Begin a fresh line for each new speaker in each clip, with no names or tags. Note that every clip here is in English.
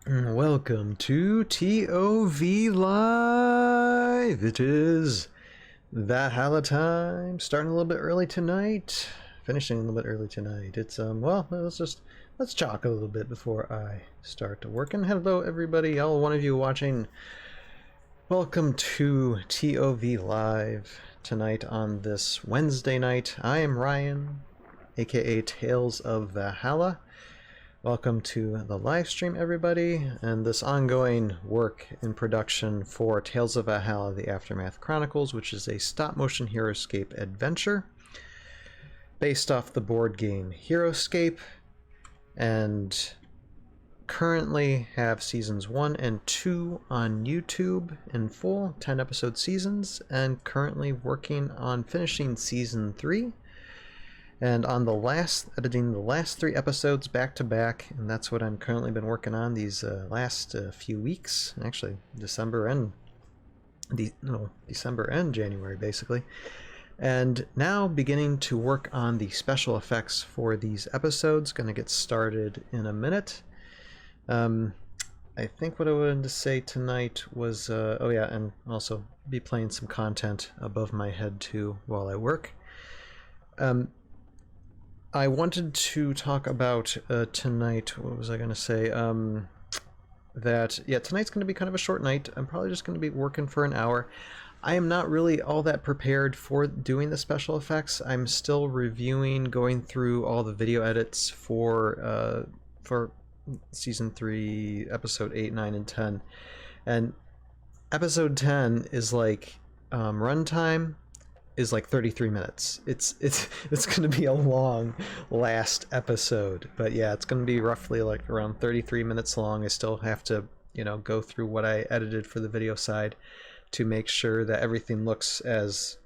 Welcome to ToV Live. It is Valhalla time. Starting a little bit early tonight. Finishing a little bit early tonight. It's well, let's talk a little bit before I start working. Hello, everybody. All one of you watching. Welcome to ToV Live tonight on this Wednesday night. I am Ryan, aka Tales of Valhalla. Welcome to the live stream, everybody, and this ongoing work in production for Tales of Valhalla, the Aftermath Chronicles, which is a stop-motion Heroscape adventure based off the board game Heroscape, and currently have seasons 1 and 2 on YouTube in full, 10-episode seasons, and currently working on finishing season 3. And on editing the last 3 episodes back to back, and that's what I'm currently been working on these last few weeks. Actually, December and January, basically. And now beginning to work on the special effects for these episodes. Going to get started in a minute. I think what I wanted to say tonight was, oh yeah, and also be playing some content above my head too while I work. I wanted to talk about tonight, what was I going to say, that, yeah, tonight's going to be kind of a short night. I'm probably just going to be working for an hour. I am not really all that prepared for doing the special effects. I'm still reviewing, going through all the video edits for Season 3, Episode 8, 9, and 10. And Episode 10 is like, runtime is like 33 minutes. It's going to be a long last episode, but yeah, it's going to be roughly like around 33 minutes long. I still have to, go through what I edited for the video side to make sure that everything looks as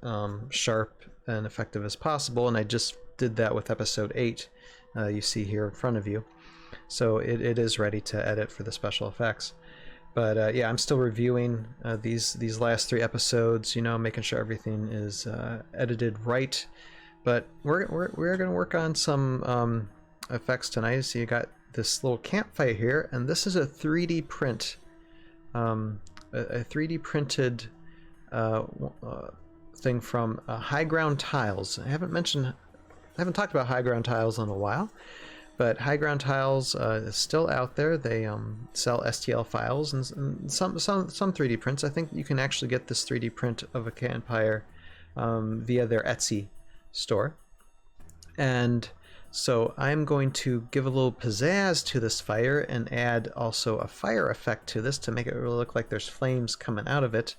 sharp and effective as possible, and I just did that with episode 8, you see here in front of you. So it is ready to edit for the special effects. But yeah, I'm still reviewing these last 3 episodes, making sure everything is edited right. But we're going to work on some effects tonight. So you got this little campfire here, and this is a 3D print, a 3D printed thing from High Ground Tiles. I haven't talked about High Ground Tiles in a while. But High Ground Tiles is still out there. They sell STL files and some 3D prints. I think you can actually get this 3D print of a campfire via their Etsy store. And so I'm going to give a little pizzazz to this fire and add also a fire effect to this to make it really look like there's flames coming out of it.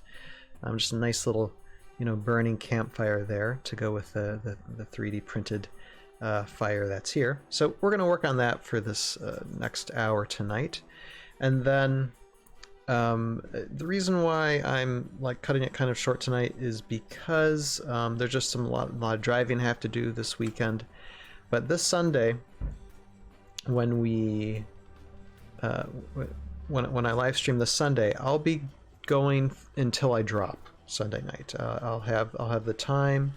Just a nice little, burning campfire there to go with the 3D printed fire that's here. So we're going to work on that for this next hour tonight. And then the reason why I'm like cutting it kind of short tonight is because there's just a lot of driving I have to do this weekend. But this Sunday, when we when I live stream this Sunday, I'll be going until I drop Sunday night. I'll have the time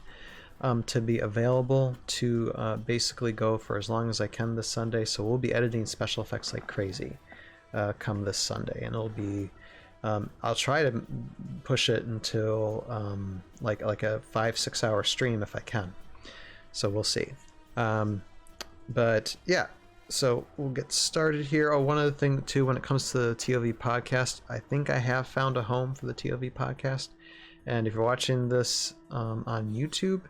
to be available to basically go for as long as I can this Sunday. So we'll be editing special effects like crazy come this Sunday, and it'll be I'll try to push it until like a 5-6 hour stream if I can. So we'll see. But yeah, so we'll get started here. Oh, one other thing too, when it comes to the ToV podcast, I think I have found a home for the ToV podcast. And if you're watching this on YouTube,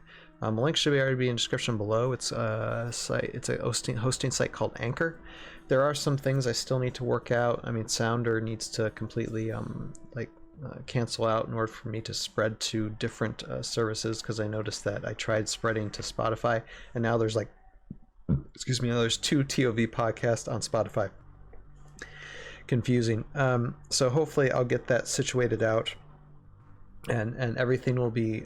the link should already be in the description below. It's a site. It's a hosting site called Anchor. There are some things I still need to work out. I mean, Sounder needs to completely cancel out in order for me to spread to different services, because I noticed that I tried spreading to Spotify, and now there's there's 2 ToV podcasts on Spotify. Confusing. So hopefully I'll get that situated out. And everything will be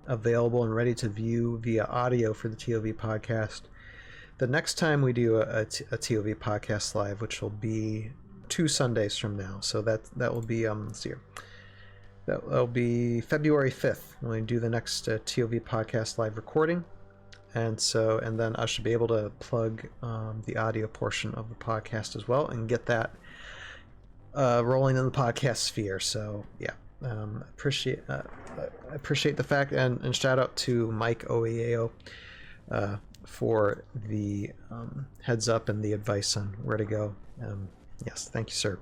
available and ready to view via audio for the ToV podcast. The next time we do a ToV podcast live, which will be 2 Sundays from now, so that will be let's see here. That'll be February 5th when we do the next ToV podcast live recording, and then I should be able to plug the audio portion of the podcast as well and get that rolling in the podcast sphere. So yeah, appreciate the fact, and shout out to Mike Oeao for the heads up and the advice on where to go. Yes, thank you, sir.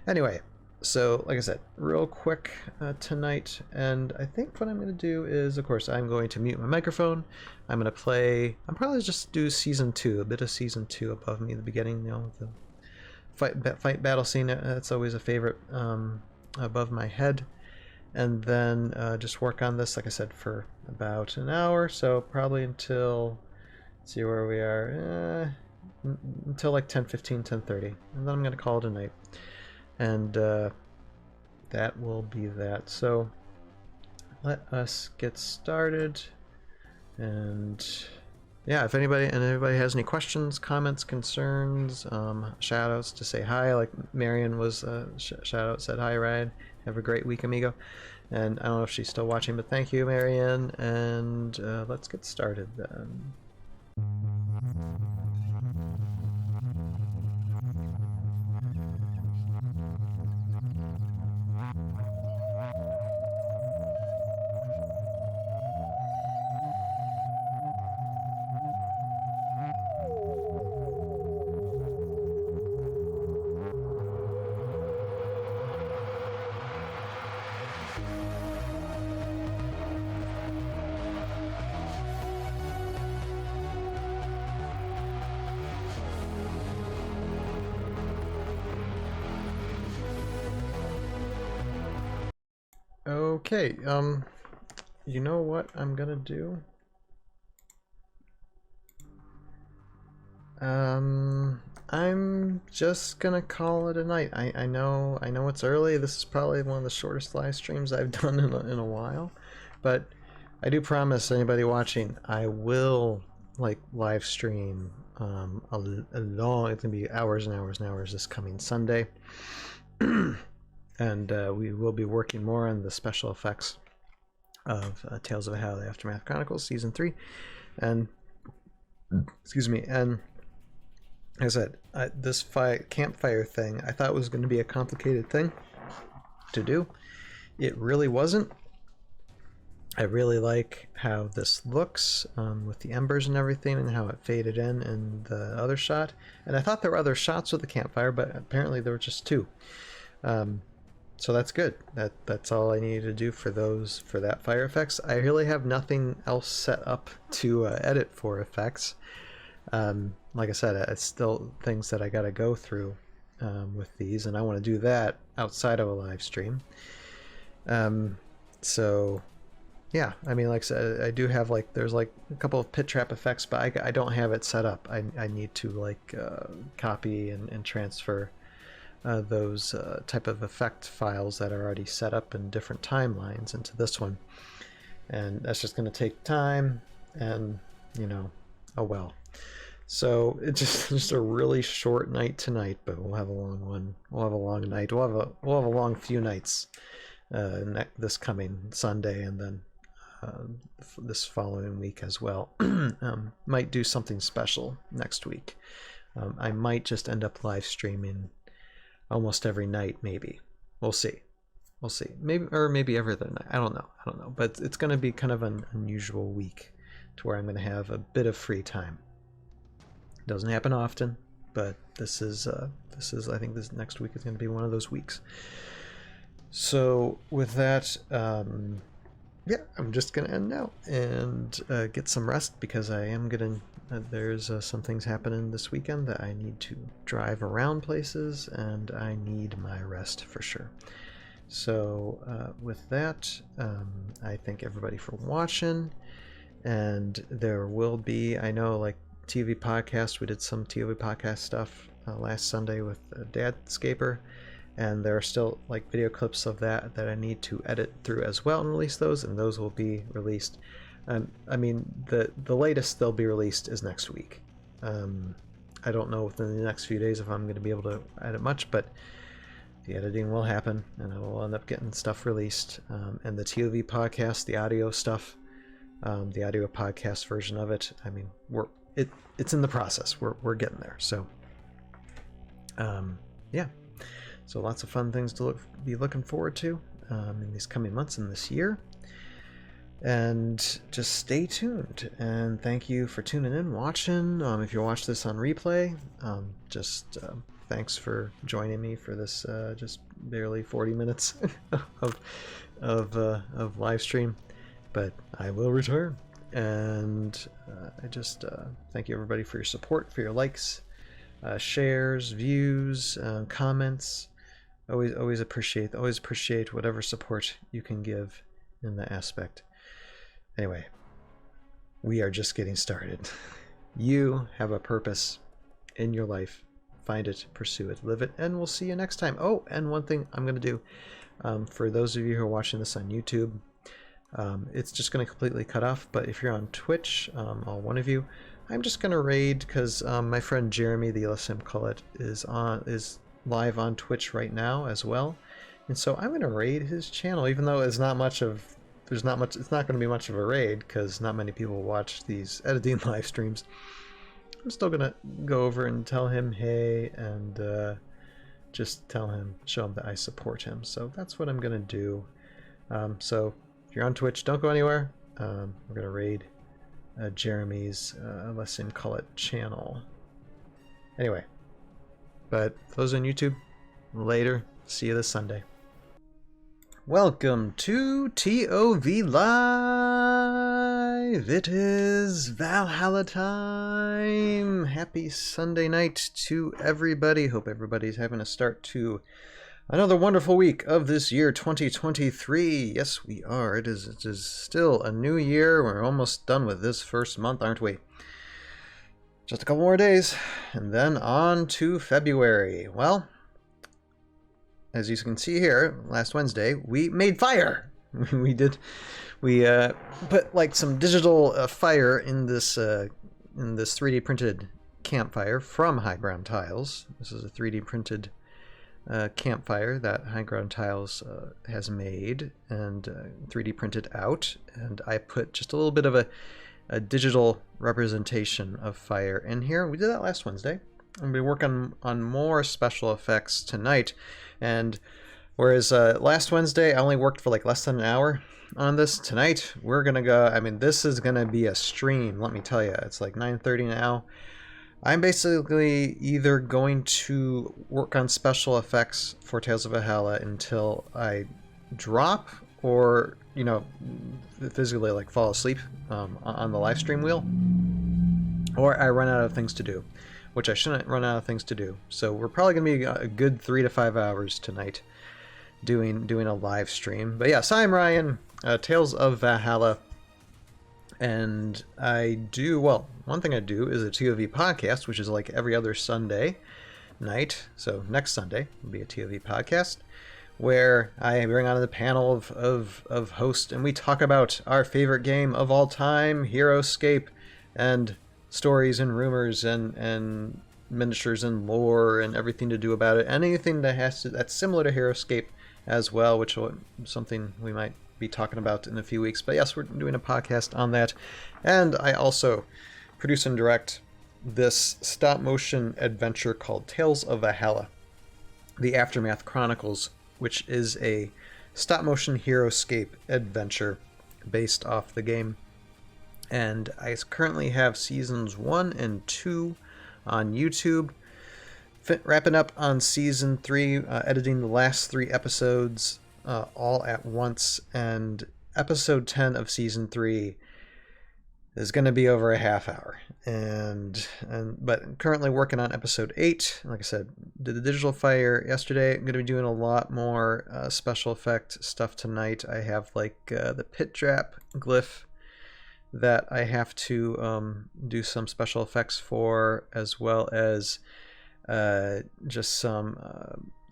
Anyway, so like I said, real quick tonight, and I think what I'm going to do is, of course, I'm going to mute my microphone. I'm going to play. I'm probably just do season 2, a bit of season 2 above me at the beginning. You know, the fight battle scene. That's always a favorite above my head, and then just work on this, like I said, for about an hour. So probably until, let's see where we are, until like 10:15, 10:30, and then I'm going to call it a night. And that will be that. So let us get started. And yeah, if anybody has any questions, comments, concerns, shout outs to say hi, like Marion was shout out, said hi, Ryan, have a great week, amigo. And I don't know if she's still watching, but thank you, Marion. And let's get started then. Okay, you know what I'm gonna do? I'm just gonna call it a night. I know it's early. This is probably one of the shortest live streams I've done in a while, but I do promise anybody watching, I will like live stream a long. It's gonna be hours and hours and hours this coming Sunday. And we will be working more on the special effects of Tales of Valhalla, the Aftermath Chronicles Season 3. And, excuse me, and as I said, this campfire thing, I thought was going to be a complicated thing to do. It really wasn't. I really like how this looks with the embers and everything, and how it faded in the other shot. And I thought there were other shots with the campfire, but apparently there were just 2. So that's good. That's all I needed to do for that fire effects. I really have nothing else set up to edit for effects. Like I said, it's still things that I got to go through with these, and I want to do that outside of a live stream. So yeah, I mean, like I said, I do have there's a couple of pit trap effects, but I don't have it set up. I need to copy and transfer those type of effect files that are already set up in different timelines into this one, and that's just going to take time, and oh well. So it's just a really short night tonight, but we'll have a long one. We'll have a long night. We'll have a long few nights this coming Sunday, and then this following week as well. Might do something special next week. I might just end up live streaming almost every night, maybe. We'll see. Maybe every other night. I don't know. But it's going to be kind of an unusual week to where I'm going to have a bit of free time. It doesn't happen often, but this is I think this next week is going to be one of those weeks. So with that, yeah, I'm just going to end now and get some rest, because I am going to there's some things happening this weekend that I need to drive around places, and I need my rest for sure. So with that, I thank everybody for watching, and there will be, I know, ToV podcast, we did some ToV podcast stuff last Sunday with Dadscaper, and there are still video clips of that I need to edit through as well and release those, and those will be released. I mean, the latest they'll be released is next week. I don't know within the next few days if I'm going to be able to edit much, but the editing will happen, and I will end up getting stuff released. And the ToV podcast, the audio stuff, the audio podcast version of it, I mean, it's in the process. We're getting there. So, yeah. So lots of fun things to be looking forward to in these coming months and this year. And just stay tuned. And thank you for tuning in, watching. If you watch this on replay, thanks for joining me for this just barely 40 minutes of live stream. But I will return. And I just thank you everybody for your support, for your likes, shares, views, comments. Always appreciate whatever support you can give in that aspect. Anyway, we are just getting started. You have a purpose in your life. Find it, pursue it, live it, and we'll see you next time. Oh, and one thing I'm going to do, for those of you who are watching this on YouTube, it's just going to completely cut off, but if you're on Twitch, all one of you, I'm just going to raid, because my friend Jeremy, the LSM Cullet, is live on Twitch right now as well, and so I'm going to raid his channel, even though it's not much of it's not going to be much of a raid because not many people watch these editing live streams. I'm still going to go over and tell him hey, and just show him that I support him. So that's what I'm going to do. So if you're on Twitch, don't go anywhere. We're going to raid Jeremy's LSM Cullet channel. Anyway, but for those on YouTube, later. See you this Sunday. Welcome to ToV Live! It is Valhalla time! Happy Sunday night to everybody. Hope everybody's having a start to another wonderful week of this year, 2023. Yes, we are. It is still a new year. We're almost done with this first month, aren't we? Just a couple more days, and then on to February. Well, as you can see here, last Wednesday, we made fire. we put like some digital fire in this 3D printed campfire from High Ground Tiles. This is a 3D printed campfire that High Ground Tiles has made and 3D printed out. And I put just a little bit of a digital representation of fire in here. We did that last Wednesday. I'm going to be working on more special effects tonight. And whereas last Wednesday I only worked for like less than an hour on this, tonight we're going to go, I mean, this is going to be a stream, let me tell you. It's like 9:30 now. I'm basically either going to work on special effects for Tales of Valhalla until I drop or, you know, physically like fall asleep on the live stream wheel, or I run out of things to do. Which I shouldn't run out of things to do. So we're probably going to be a good 3 to 5 hours tonight doing a live stream. But yes, I'm Ryan, Tales of Valhalla, and one thing I do is a ToV podcast, which is like every other Sunday night. So next Sunday will be a ToV podcast, where I bring on the panel of hosts, and we talk about our favorite game of all time, Heroscape, and stories and rumors and miniatures and lore and everything to do about it. Anything that's similar to Heroscape as well, which is something we might be talking about in a few weeks. But yes, we're doing a podcast on that. And I also produce and direct this stop motion adventure called Tales of Valhalla, the Aftermath Chronicles, which is a stop motion Heroscape adventure based off the game. And I currently have seasons 1 and 2 on YouTube. Wrapping up on season 3, editing the last 3 episodes all at once. And episode 10 of season 3 is going to be over a half hour. But I'm currently working on episode 8. Like I said, did the digital fire yesterday. I'm going to be doing a lot more special effect stuff tonight. I have like the pit trap glyph that I have to do some special effects for, as well as just some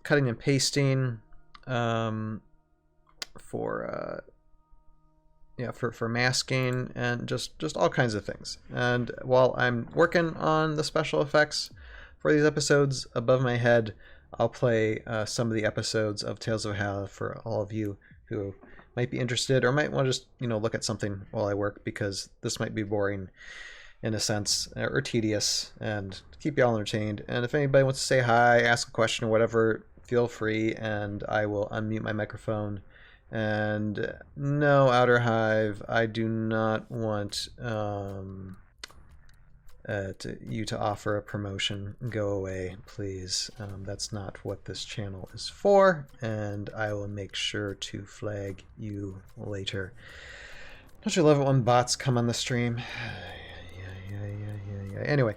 cutting and pasting for masking and just all kinds of things. And while I'm working on the special effects for these episodes, above my head I'll play some of the episodes of Tales of Valhalla for all of you who might be interested or might want to just, look at something while I work, because this might be boring in a sense, or tedious, and keep you all entertained. And if anybody wants to say hi, ask a question or whatever, feel free, and I will unmute my microphone. And no, Outer Hive, I do not want you to offer a promotion. Go away, please. That's not what this channel is for, and I will make sure to flag you later. Don't you love it when bots come on the stream? Yeah. Anyway,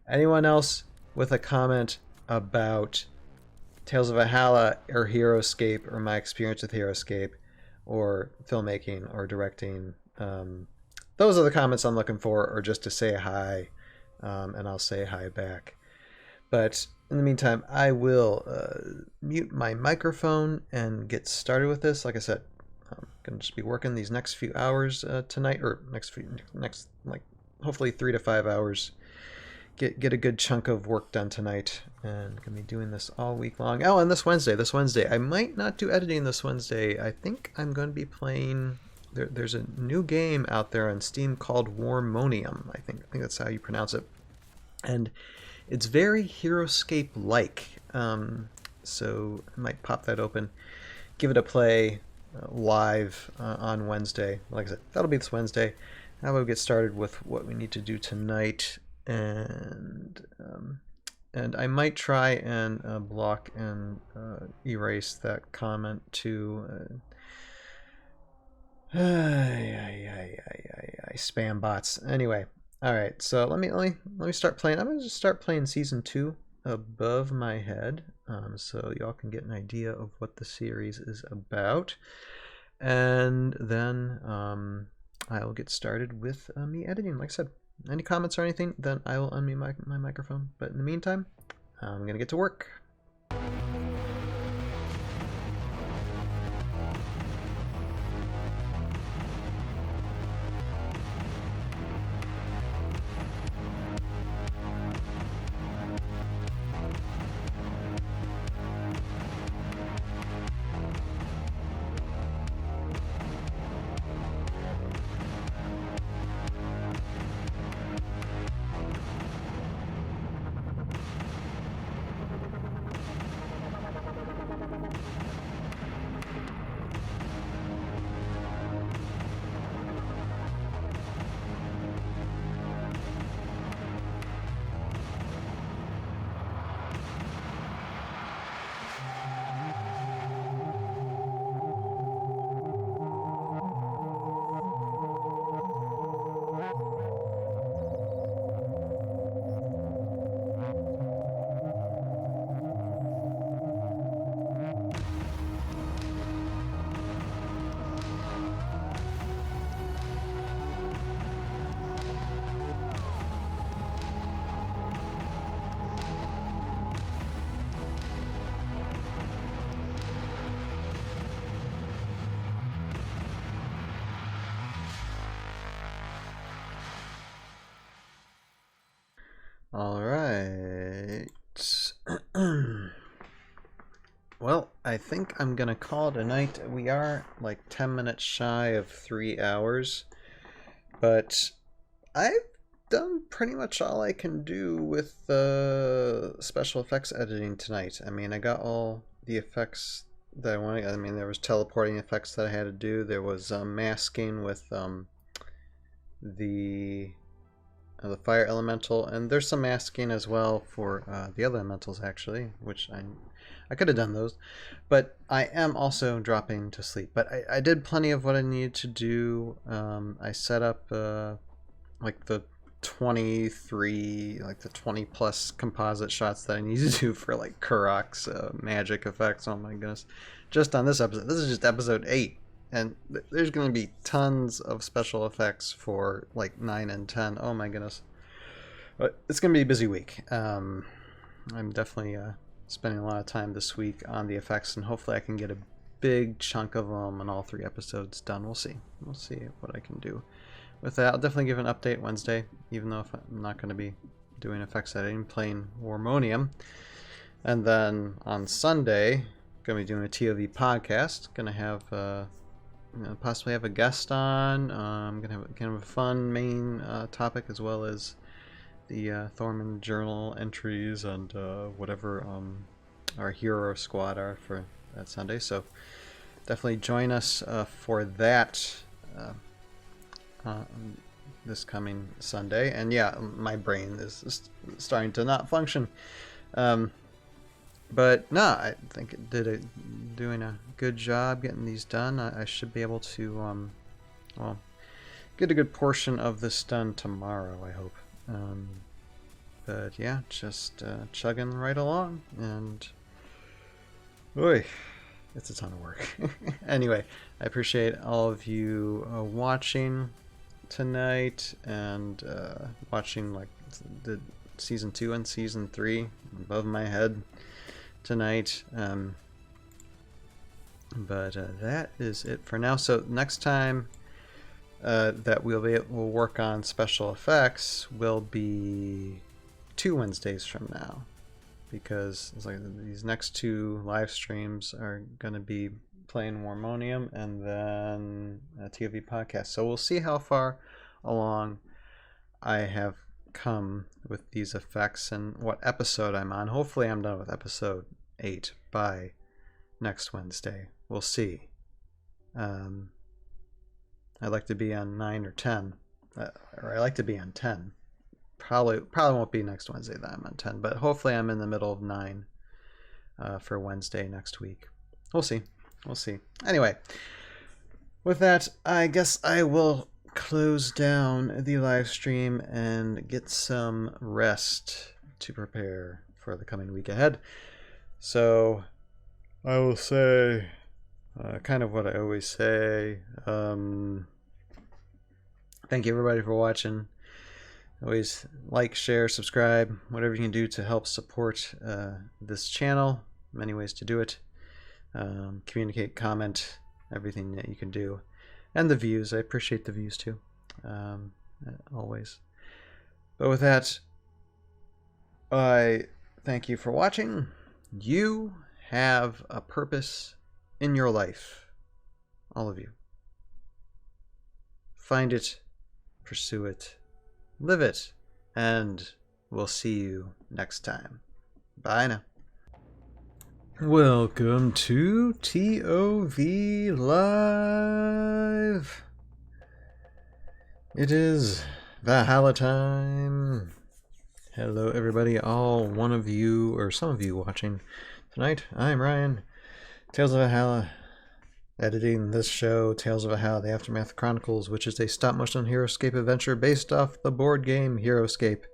anyone else with a comment about Tales of Valhalla or Heroscape, or my experience with Heroscape, or filmmaking or directing? Those are the comments I'm looking for, or just to say hi, and I'll say hi back. But in the meantime, I will mute my microphone and get started with this. Like I said, I'm going to just be working these next few hours tonight, or next like hopefully 3 to 5 hours. Get a good chunk of work done tonight, and gonna be doing this all week long. Oh, and this Wednesday, I might not do editing this Wednesday. I think I'm going to be playing. There's a new game out there on Steam called Warmonium. I think that's how you pronounce it, and it's very Heroscape-like. So I might pop that open, give it a play live on Wednesday. Like I said, that'll be this Wednesday. Now we'll get started with what we need to do tonight. And I might try and block and erase that comment too. Spam bots. Anyway, all right. So let me start playing. I'm gonna just start playing season 2 above my head, so y'all can get an idea of what the series is about, and then I will get started with me editing. Like I said. Any comments or anything, then I will unmute my microphone. But in the meantime, I'm going to get to work. All right. Well, I think I'm gonna call it a night. We are like 10 minutes shy of 3 hours, but I've done pretty much all I can do with special effects editing tonight. I mean, I got all the effects that I wanted. I mean, there was teleporting effects that I had to do. There was masking with the fire elemental, and there's some masking as well for the other elementals, actually, which I could have done those, but I am also dropping to sleep. But I did plenty of what I needed to do. I set up like the 20 plus composite shots that I need to do for like Kurok's magic effects. Oh my goodness, just on this episode. This is just episode 8. And there's going to be tons of special effects for like 9 and 10. Oh my goodness. But it's going to be a busy week. I'm definitely spending a lot of time this week on the effects, and hopefully I can get a big chunk of them and all 3 episodes done. We'll see. We'll see what I can do with that. I'll definitely give an update Wednesday, even though if I'm not going to be doing effects editing, playing Warmonium. And then on Sunday, going to be doing a ToV podcast. Going to have... possibly have a guest on. I'm gonna have kind of a fun main topic, as well as the Thorman journal entries and whatever our hero squad are for that Sunday. So definitely join us for that this coming Sunday. And yeah, my brain is starting to not function. But no, I think it doing a good job getting these done. I should be able to, well, get a good portion of this done tomorrow, I hope. But yeah, just chugging right along, and boy, it's a ton of work. Anyway, I appreciate all of you watching tonight, and watching like the season 2 and season 3 above my head tonight. But that is it for now. So next time that we'll work on special effects will be 2 Wednesdays from now, because it's like these next 2 live streams are going to be playing Warmonium and then a ToV podcast. So we'll see how far along I have come with these effects and what episode I'm on. Hopefully I'm done with episode 8 by next Wednesday. We'll see. I'd like to be on 9 or 10, or I like to be on 10. Probably won't be next Wednesday that I'm on 10, but hopefully I'm in the middle of 9 for Wednesday next week. We'll see. Anyway, with that, I guess I will close down the live stream and get some rest to prepare for the coming week ahead. So I will say kind of what I always say. Thank you everybody for watching. Always like, share, subscribe, whatever you can do to help support this channel. Many ways to do it. Communicate, comment, everything that you can do. And the views. I appreciate the views too. Always. But with that, I thank you for watching. You have a purpose in your life. All of you. Find it, pursue it, live it, and we'll see you next time. Bye now. Welcome to ToV Live. It is Valhalla time. Hello everybody, all one of you, or some of you watching tonight. I'm Ryan, Tales of Valhalla, editing this show, Tales of Valhalla, the Aftermath Chronicles, which is a stop-motion Heroscape adventure based off the board game Heroscape.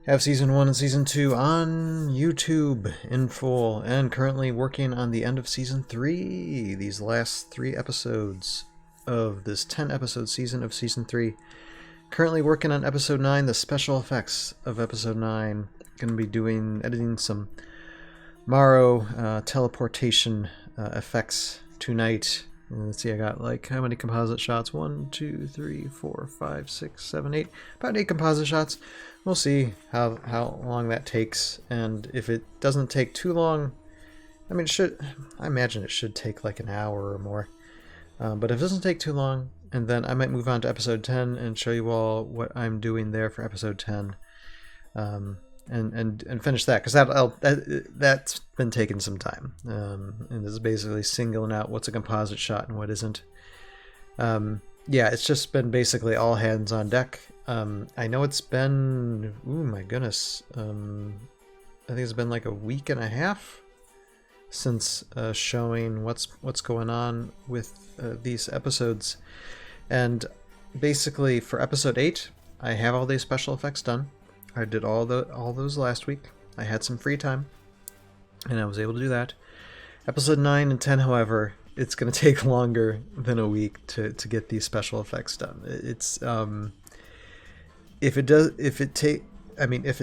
Have Season 1 and Season 2 on YouTube in full, and currently working on the end of Season 3, these last 3 episodes of this 10-episode season of Season 3. Currently working on Episode 9, the special effects of Episode 9. Going to be editing some Morrow teleportation effects tonight. Let's see, I got like how many composite shots? 1, 2, 3, 4, 5, 6, 7, 8. About 8 composite shots. We'll see how long that takes, and if it doesn't take too long, I mean, I imagine it should take like an hour or more. But if it doesn't take too long, and then I might move on to episode 10 and show you all what I'm doing there for episode 10, and finish that, because that's been taking some time, and this is basically singling out what's a composite shot and what isn't. Yeah, it's just been basically all hands on deck. I know it's been, ooh my goodness, I think it's been like a week and a half since showing what's going on with these episodes. And basically for episode 8, I have all these special effects done. I did all those last week. I had some free time, and I was able to do that. Episode 9 and 10, however, it's going to take longer than a week to get these special effects done. It's if it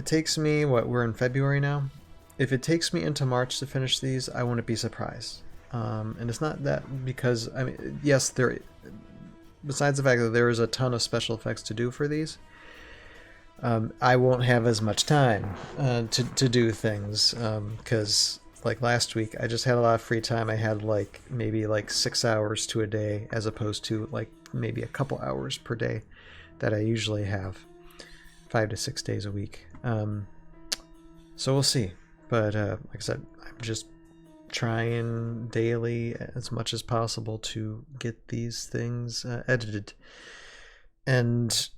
takes me, we're in February now. If it takes me into March to finish these, I wouldn't be surprised. And it's not that because, I mean, yes, besides the fact that there is a ton of special effects to do for these, I won't have as much time to do things, because like last week I just had a lot of free time. I had maybe 6 hours to a day, as opposed to maybe a couple hours per day that I usually have 5 to 6 days a week. So we'll see. But like I said, I'm just trying daily as much as possible to get these things edited. And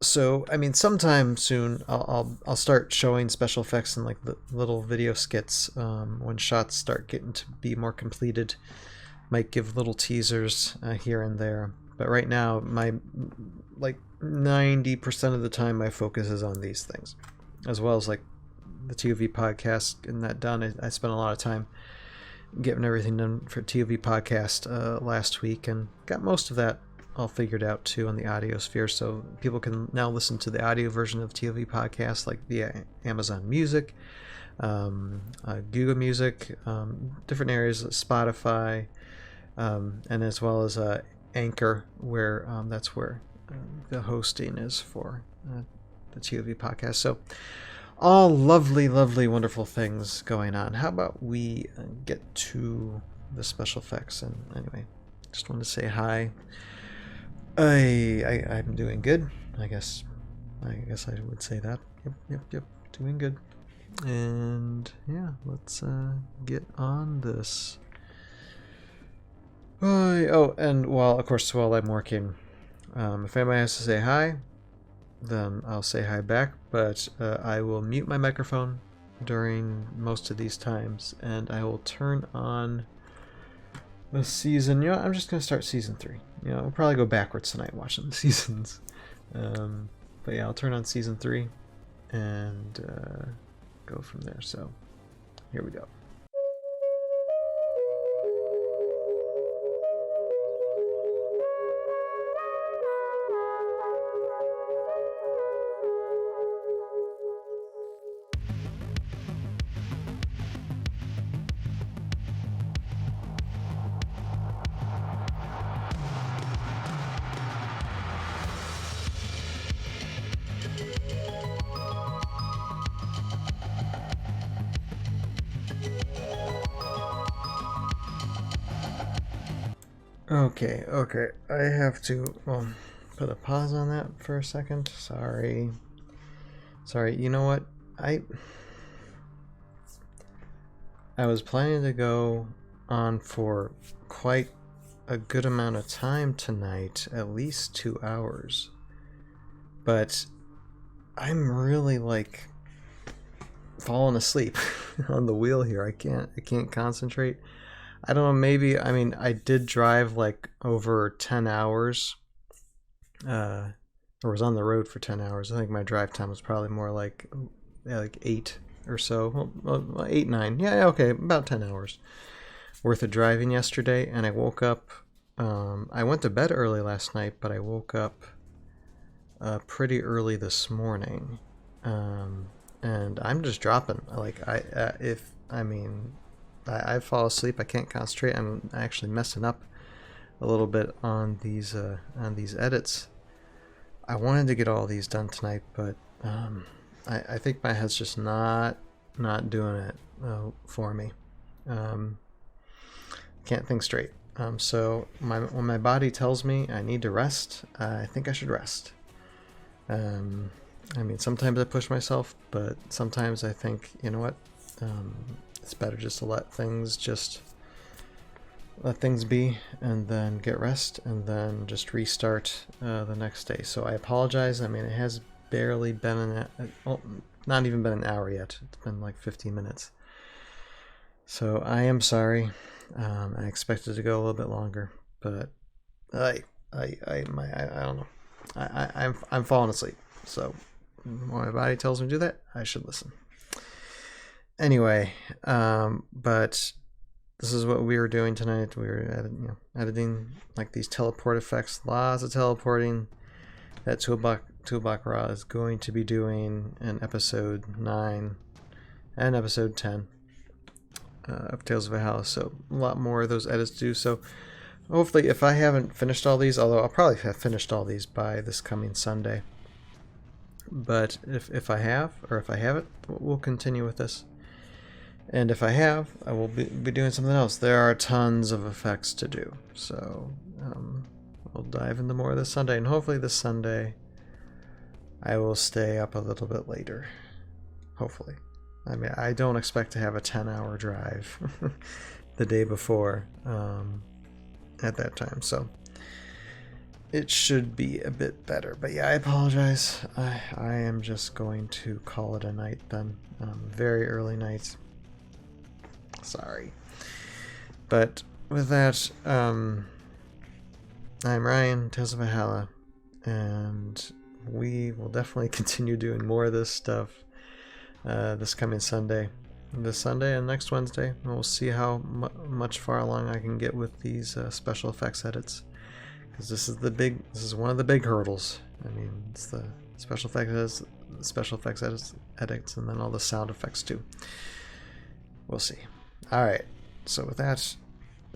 so, I mean, sometime soon I'll start showing special effects in like the little video skits when shots start getting to be more completed. Might give little teasers here and there. But right now, my like 90% of the time, my focus is on these things, as well as like the ToV podcast. And that done, I spent a lot of time getting everything done for ToV podcast last week, and got most of that all figured out too on the audio sphere, so people can now listen to the audio version of ToV podcast like via Amazon Music, Google Music, different areas, Spotify, and as well as Anchor, where that's where the hosting is for the ToV podcast. So all lovely, lovely, wonderful things going on. How about we get to the special effects? And anyway, just wanted to say hi. I'm doing good. I guess I would say that. Yep. Doing good. And yeah, let's get on this. Oh, and while I'm working, if anybody has to say hi, then I'll say hi back. But I will mute my microphone during most of these times, and I will turn on the season. You know, I'm just gonna start season 3. You know, we'll probably go backwards tonight watching the seasons. But yeah, I'll turn on season 3 and go from there. So here we go. Okay. I have to put a pause on that for a second. Sorry. You know what? I was planning to go on for quite a good amount of time tonight, at least 2 hours. But I'm really like falling asleep on the wheel here. I can't concentrate. I don't know, maybe, I mean, I did drive like over 10 hours, or was on the road for 10 hours. I think my drive time was probably more like 8 or so, well, 8, 9, yeah, okay, about 10 hours worth of driving yesterday, and I woke up, I went to bed early last night, but I woke up pretty early this morning, and I'm just dropping, like, I fall asleep. I can't concentrate. I'm actually messing up a little bit on these edits. I wanted to get all these done tonight, but I think my head's just not doing it for me. Can't think straight. So when my body tells me I need to rest, I think I should rest. I mean, sometimes I push myself, but sometimes I think, you know what? It's better just to let things be, and then get rest, and then just restart the next day. So I apologize. I mean, it has barely been not even been an hour yet. It's been like 15 minutes. So I am sorry. I expected to go a little bit longer, but I don't know. I'm falling asleep. So when my body tells me to do that, I should listen. Anyway, but this is what we were doing tonight. We were editing like these teleport effects, lots of teleporting. That 2 o'clock Raw is going to be doing in episode 9 and episode 10 of Tales of Valhalla. So a lot more of those edits to do. So hopefully, if I haven't finished all these, although I'll probably have finished all these by this coming Sunday. But if I have, or if I haven't, we'll continue with this. And if I have, I will be doing something else. There are tons of effects to do. So we'll dive into more this Sunday. And hopefully this Sunday, I will stay up a little bit later. Hopefully. I mean, I don't expect to have a 10-hour drive the day before at that time, so it should be a bit better. But yeah, I apologize. I am just going to call it a night then. Very early night. Sorry. But with that, I'm Ryan, Tales of Valhalla, and we will definitely continue doing more of this stuff this coming Sunday. This Sunday and next Wednesday. And we'll see how much far along I can get with these special effects edits. Because this is one of the big hurdles. I mean, it's the special effects edits, and then all the sound effects too. We'll see. Alright, so with that,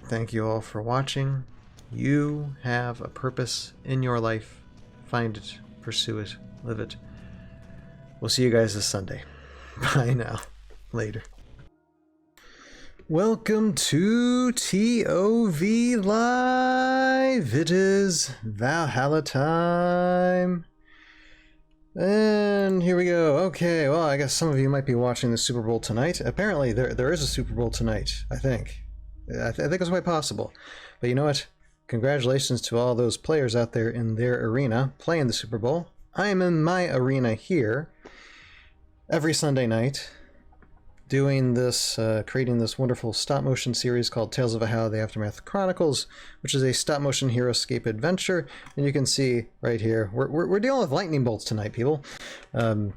thank you all for watching. You have a purpose in your life. Find it, pursue it, live it. We'll see you guys this Sunday. Bye now. Later. Welcome to ToV Live! It is Valhalla time! And here we go. Okay, well, I guess some of you might be watching the Super Bowl tonight. Apparently, there is a Super Bowl tonight, I think. I think it's quite possible. But you know what? Congratulations to all those players out there in their arena playing the Super Bowl. I am in my arena here every Sunday night doing this, creating this wonderful stop-motion series called Tales of Valhalla, the Aftermath Chronicles, which is a stop-motion Heroscape adventure. And you can see right here, we're dealing with lightning bolts tonight, people. Gonna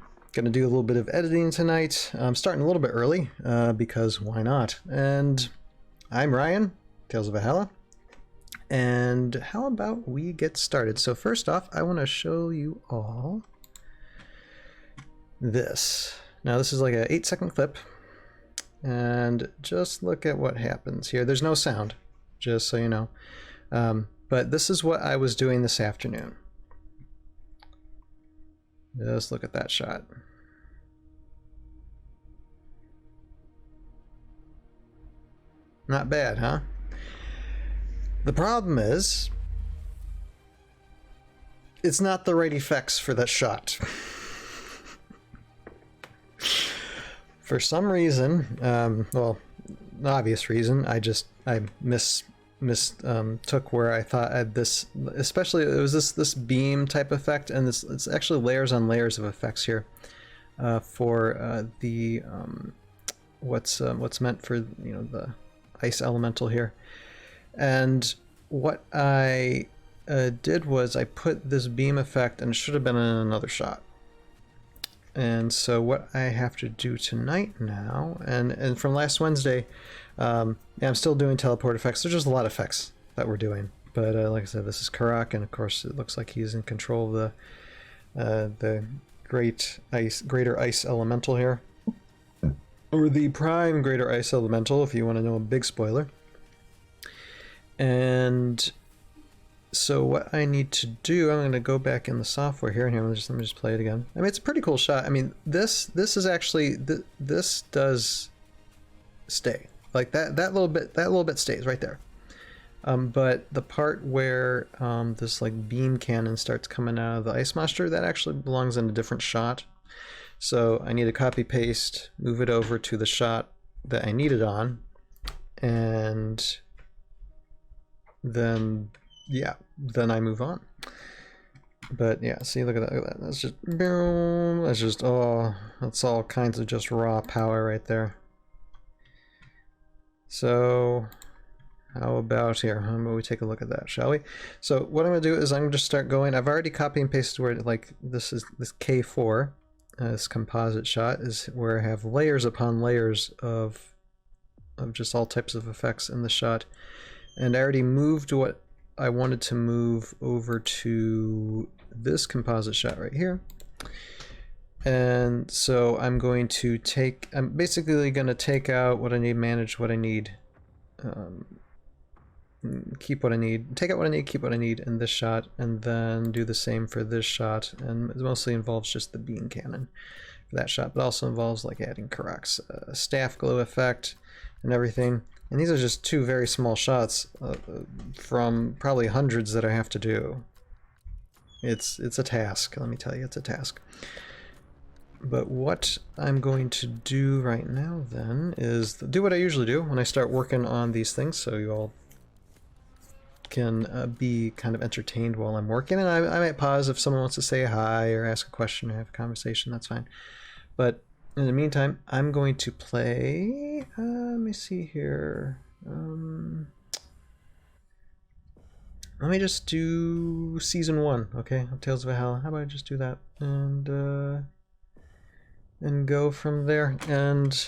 do a little bit of editing tonight. I'm starting a little bit early, because why not? And I'm Ryan, Tales of Valhalla. And how about we get started? So first off, I want to show you all this. Now this is like an 8-second clip. And just look at what happens here. There's no sound, just so you know. But this is what I was doing this afternoon. Just look at that shot. Not bad, huh? The problem is, it's not the right effects for that shot. For some reason, well, the obvious reason, I mistook where I thought I had this, especially it was this beam type effect, and it's actually layers on layers of effects here for the what's meant for, you know, the ice elemental here. And what I did was I put this beam effect, and it should have been in another shot. And so what I have to do tonight now, and from last Wednesday, yeah, I'm still doing teleport effects. There's just a lot of effects that we're doing. But like I said, this is Karak, and of course it looks like he's in control of the greater ice elemental here. Or the prime greater ice elemental, if you want to know a big spoiler. And so what I need to do, I'm going to go back in the software here, and here, let me just play it again. I mean, it's a pretty cool shot. I mean, this is actually, this does stay. Like that little bit stays right there. But the part where this like beam cannon starts coming out of the ice monster, that actually belongs in a different shot. So I need to copy paste, move it over to the shot that I need it on, and then yeah, then I move on. But yeah, see, look at that. That's just boom. That's just, oh, that's all kinds of just raw power right there. So how about here? How about we take a look at that, shall we? So what I'm gonna do is I'm gonna just start going. I've already copy and pasted where, like, this is this K4, this composite shot is where I have layers upon layers of just all types of effects in the shot. And I already moved what I wanted to move over to this composite shot right here. And so I'm going to I'm basically going to take out what I need, manage what I need, keep what I need, take out what I need, keep what I need in this shot, and then do the same for this shot. And it mostly involves just the beam cannon for that shot, but also involves like adding Karak's staff glow effect and everything. And these are just two very small shots from probably hundreds that I have to do. It's a task, let me tell you, it's a task. But what I'm going to do right now then is do what I usually do when I start working on these things, so you all can be kind of entertained while I'm working. And I might pause if someone wants to say hi or ask a question or have a conversation, that's fine. But in the meantime, I'm going to play, let me see here. Let me just do Season 1, okay, of Tales of Valhalla. How about I just do that and go from there. And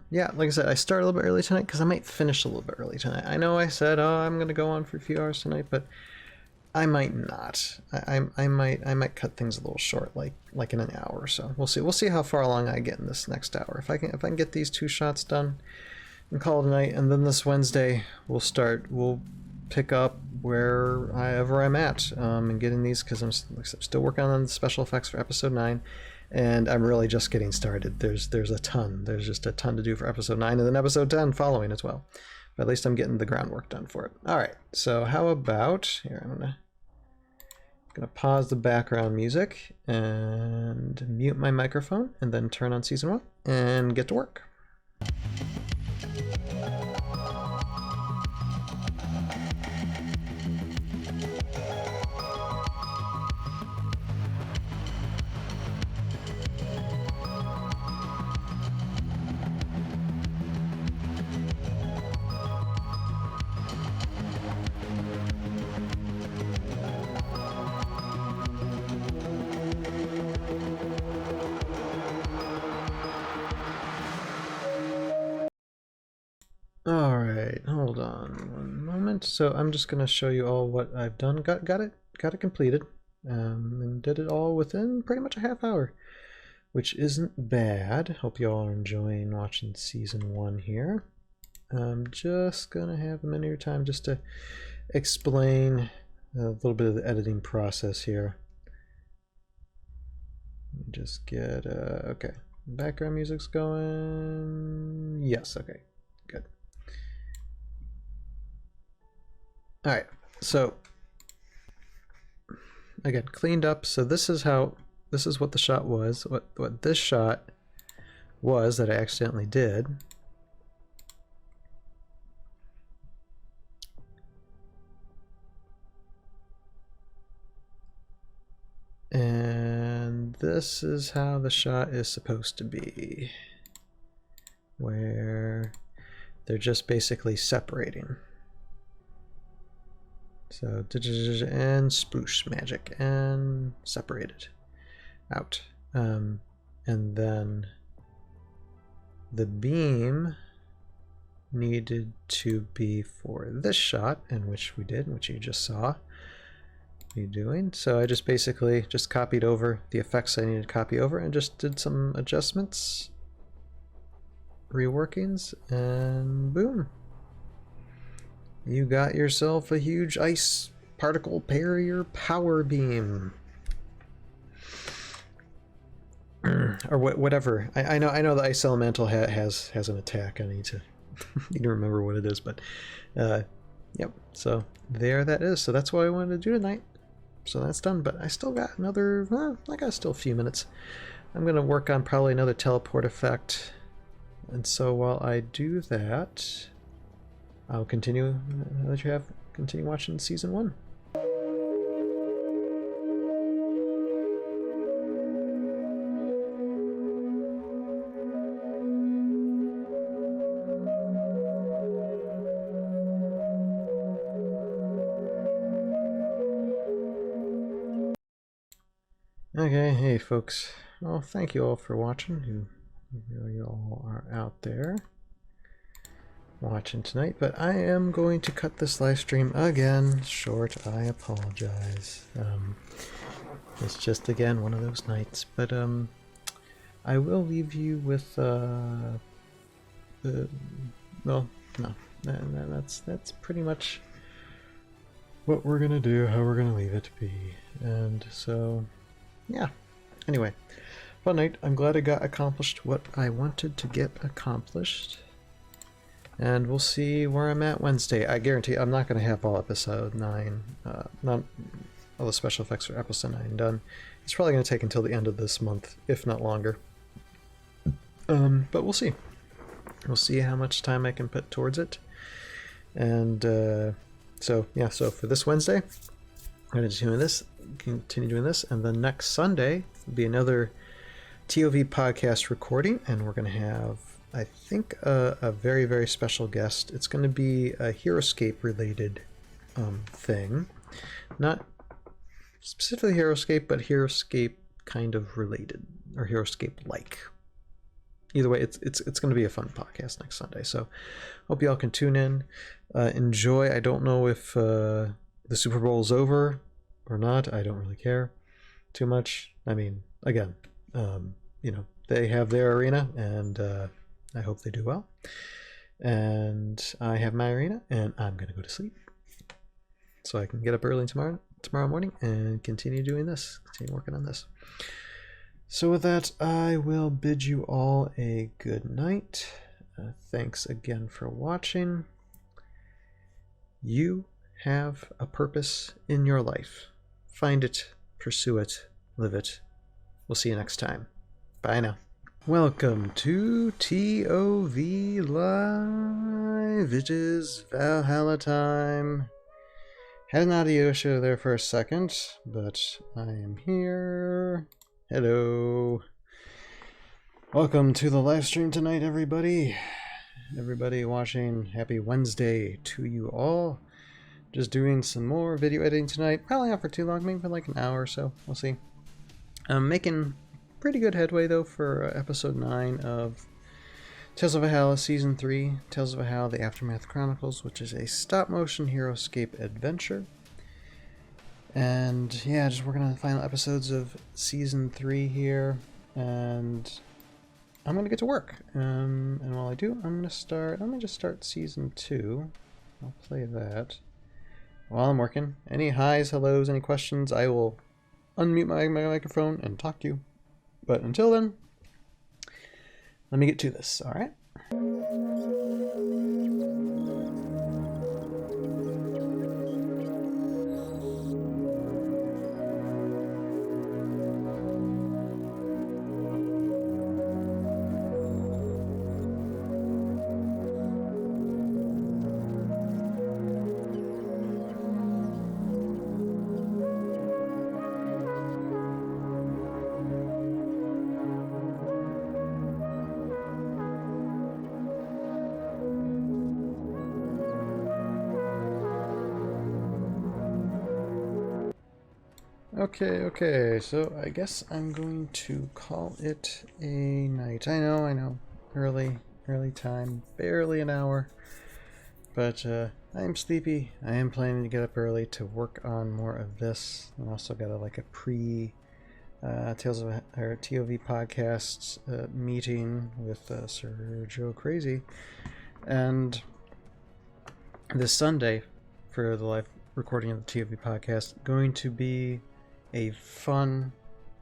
yeah, like I said, I start a little bit early tonight because I might finish a little bit early tonight. I know I said, oh, I'm going to go on for a few hours tonight, but I might not. I might cut things a little short, like in an hour or so. We'll see. We'll see how far along I get in this next hour. If I can get these 2 shots done and call it a night, and then this Wednesday we'll pick up wherever I'm at and getting these, because I'm still working on the special effects for episode 9. And I'm really just getting started. There's a ton. There's just a ton to do for episode 9 and then episode 10 following as well. But at least I'm getting the groundwork done for it. All right. So how about here? I'm gonna pause the background music and mute my microphone, and then turn on Season 1 and get to work. Alright, hold on one moment. So I'm just going to show you all what I've done. Got it completed, and did it all within pretty much a half hour, which isn't bad. Hope you all are enjoying watching Season 1 here. I'm just going to have a minute of your time just to explain a little bit of the editing process here. Let me just get, okay, background music's going. Yes, okay, good. All right, so again, cleaned up. So this is what the shot was, what this shot was that I accidentally did. And this is how the shot is supposed to be, where they're just basically separating. So, and sploosh magic, and separated out. And then the beam needed to be for this shot, and which we did, which you just saw me doing. So I just basically just copied over the effects I needed to copy over and just did some adjustments, reworkings, and boom. You got yourself a huge ice particle barrier power beam, or whatever. I know the ice elemental has an attack. I need to remember what it is, but yep. So there that is. So that's what I wanted to do tonight. So that's done. But I still got another. Well, I got still a few minutes. I'm gonna work on probably another teleport effect, and so while I do that, I'll continue, continue watching Season 1. Okay, hey folks. Well, thank you all for watching, who you all are out there watching tonight, but I am going to cut this live stream again short. I apologize. It's just again one of those nights, but I will leave you with well, no, that's pretty much what we're gonna do, how we're gonna leave it to be. And so yeah, anyway, fun night. I'm glad I got accomplished what I wanted to get accomplished. And we'll see where I'm at Wednesday. I guarantee I'm not going to have all episode 9, not all the special effects for episode 9 done It's probably going to take until the end of this month, if not longer. But we'll see. We'll see how much time I can put towards it. And so for this Wednesday, I'm going to continue doing this, and then next Sunday will be another ToV podcast recording, and we're going to have, I think, a very, very special guest. It's going to be a Heroscape related thing. Not specifically Heroscape, but Heroscape kind of related, or Heroscape-like. Either way, it's going to be a fun podcast next Sunday, so hope you all can tune in. Enjoy. I don't know if the Super Bowl is over or not. I don't really care too much. I mean, again, they have their arena, and I hope they do well. And I have my arena, and I'm going to go to sleep so I can get up early tomorrow morning and continue working on this. So with that, I will bid you all a good night. Thanks again for watching. You have a purpose in your life. Find it, pursue it, live it. We'll see you next time. Bye now. Welcome to ToV Live. It is Valhalla time. Had an audio issue there for a second, but I am here. Hello. Welcome to the live stream tonight, everybody. Everybody watching, happy Wednesday to you all. Just doing some more video editing tonight. Probably not for too long, maybe for like an hour or so. We'll see. I'm making pretty good headway, though, for episode 9 of Tales of Valhalla Season 3. Tales of Valhalla, the Aftermath Chronicles, which is a stop-motion Heroscape adventure. And yeah, just working on the final episodes of Season 3 here. And I'm going to get to work. And while I do, let me just start Season 2. I'll play that while I'm working. Any highs, hellos, any questions, I will unmute my microphone and talk to you. But until then, let me get to this, alright? Okay, so I guess I'm going to call it a night. I know, early time, barely an hour, but I'm sleepy. I am planning to get up early to work on more of this, and also got a pre Tales of ToV podcasts meeting with Sir Joe Crazy, and this Sunday for the live recording of the ToV podcast going to be a fun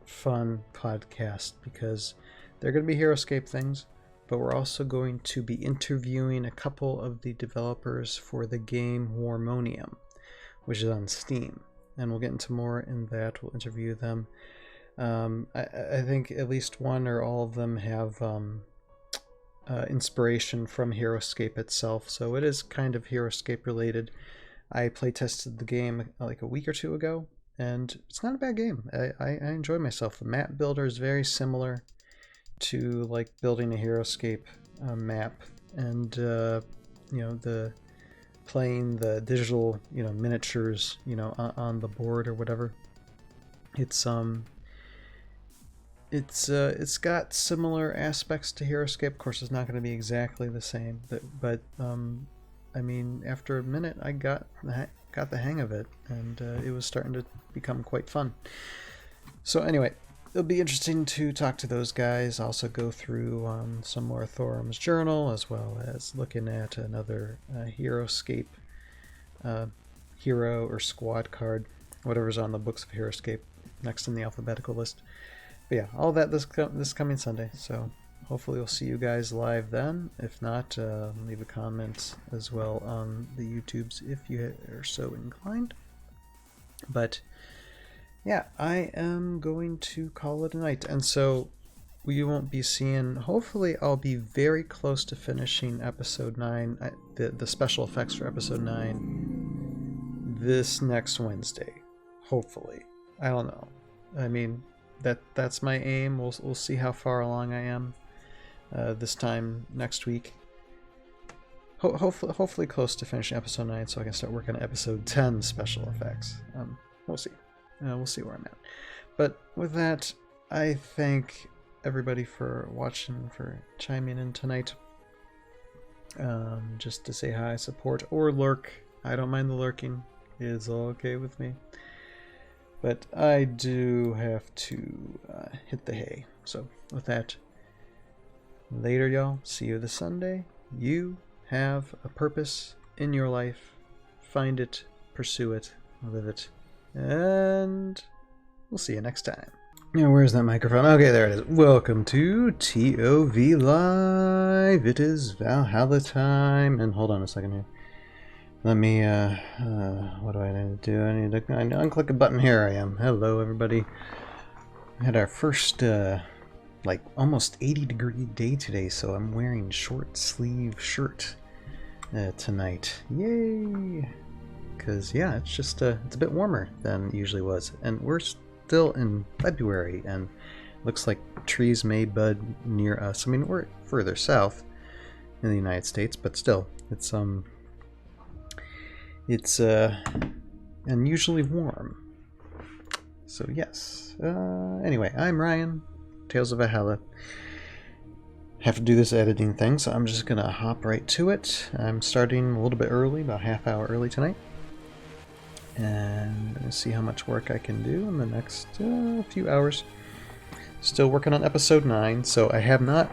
podcast, because they're going to be Heroscape things, but we're also going to be interviewing a couple of the developers for the game Warmonium, which is on Steam, and we'll get into more in that. We'll interview them. I think at least one or all of them have inspiration from Heroscape itself, so it is kind of Heroscape related. I playtested the game like a week or two ago, and it's not a bad game. I enjoy myself. The map builder is very similar to like building a Heroscape map, and the playing the digital miniatures on the board or whatever. It's got similar aspects to Heroscape. Of course, it's not going to be exactly the same, but I mean, after a minute, I got the hang of it, and it was starting to become quite fun. So anyway, it'll be interesting to talk to those guys. Also go through some more Thorum's journal, as well as looking at another Heroscape hero or squad card, whatever's on the books of Heroscape next in the alphabetical list. But yeah, all that this coming Sunday. So hopefully we'll see you guys live then. If not, leave a comment as well on the YouTubes if you are so inclined. But yeah, I am going to call it a night. And so we won't be seeing, hopefully I'll be very close to finishing episode 9, the special effects for episode 9 this next Wednesday. Hopefully. I don't know. I mean, that's my aim. We'll see how far along I am this time next week. Hopefully close to finishing episode 9 so I can start working on episode 10 special effects. We'll see. We'll see where I'm at. But with that, I thank everybody for watching, for chiming in tonight. Just to say hi, support, or lurk. I don't mind the lurking. It's all okay with me. But I do have to hit the hay. So with that, later y'all. See you this Sunday. You have a purpose in your life. Find it, pursue it, live it, and we'll see you next time. Now, where's that microphone? Okay, there it is. Welcome to ToV Live. It is Valhalla time. And hold on a second here. Let me, what do I need to do? I need to unclick a button. Here I am. Hello, everybody. We had our first, like, almost 80-degree day today, so I'm wearing short sleeve shirt tonight. Yay! Because, yeah, it's just, it's a bit warmer than it usually was. And we're still in February, and looks like trees may bud near us. I mean, we're further south in the United States, but still, it's unusually warm. So yes. Anyway, I'm Ryan, Tales of Valhalla. Have to do this editing thing, so I'm just gonna hop right to it. I'm starting a little bit early, about half hour early tonight. And I'm gonna see how much work I can do in the next few hours. Still working on episode 9, so I have not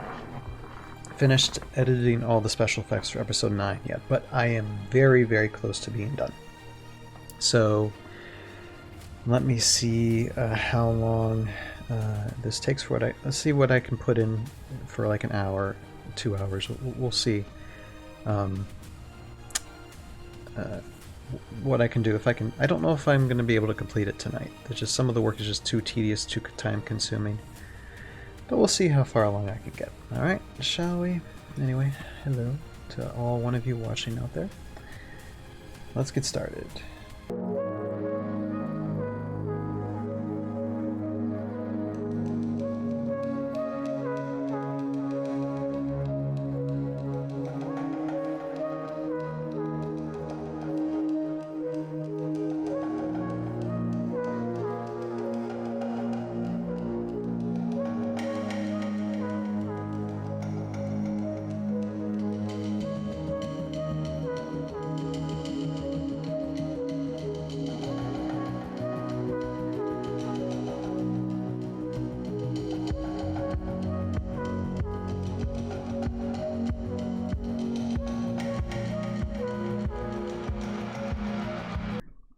finished editing all the special effects for episode 9 yet, but I am very, very close to being done. So let me see how long this takes for let's see what I can put in for like an hour, 2 hours. We'll see what I can do. If I can, I don't know if I'm going to be able to complete it tonight. There's just some of the work is just too tedious, too time consuming. But we'll see how far along I can get. Alright, shall we? Anyway, hello to all one of you watching out there. Let's get started.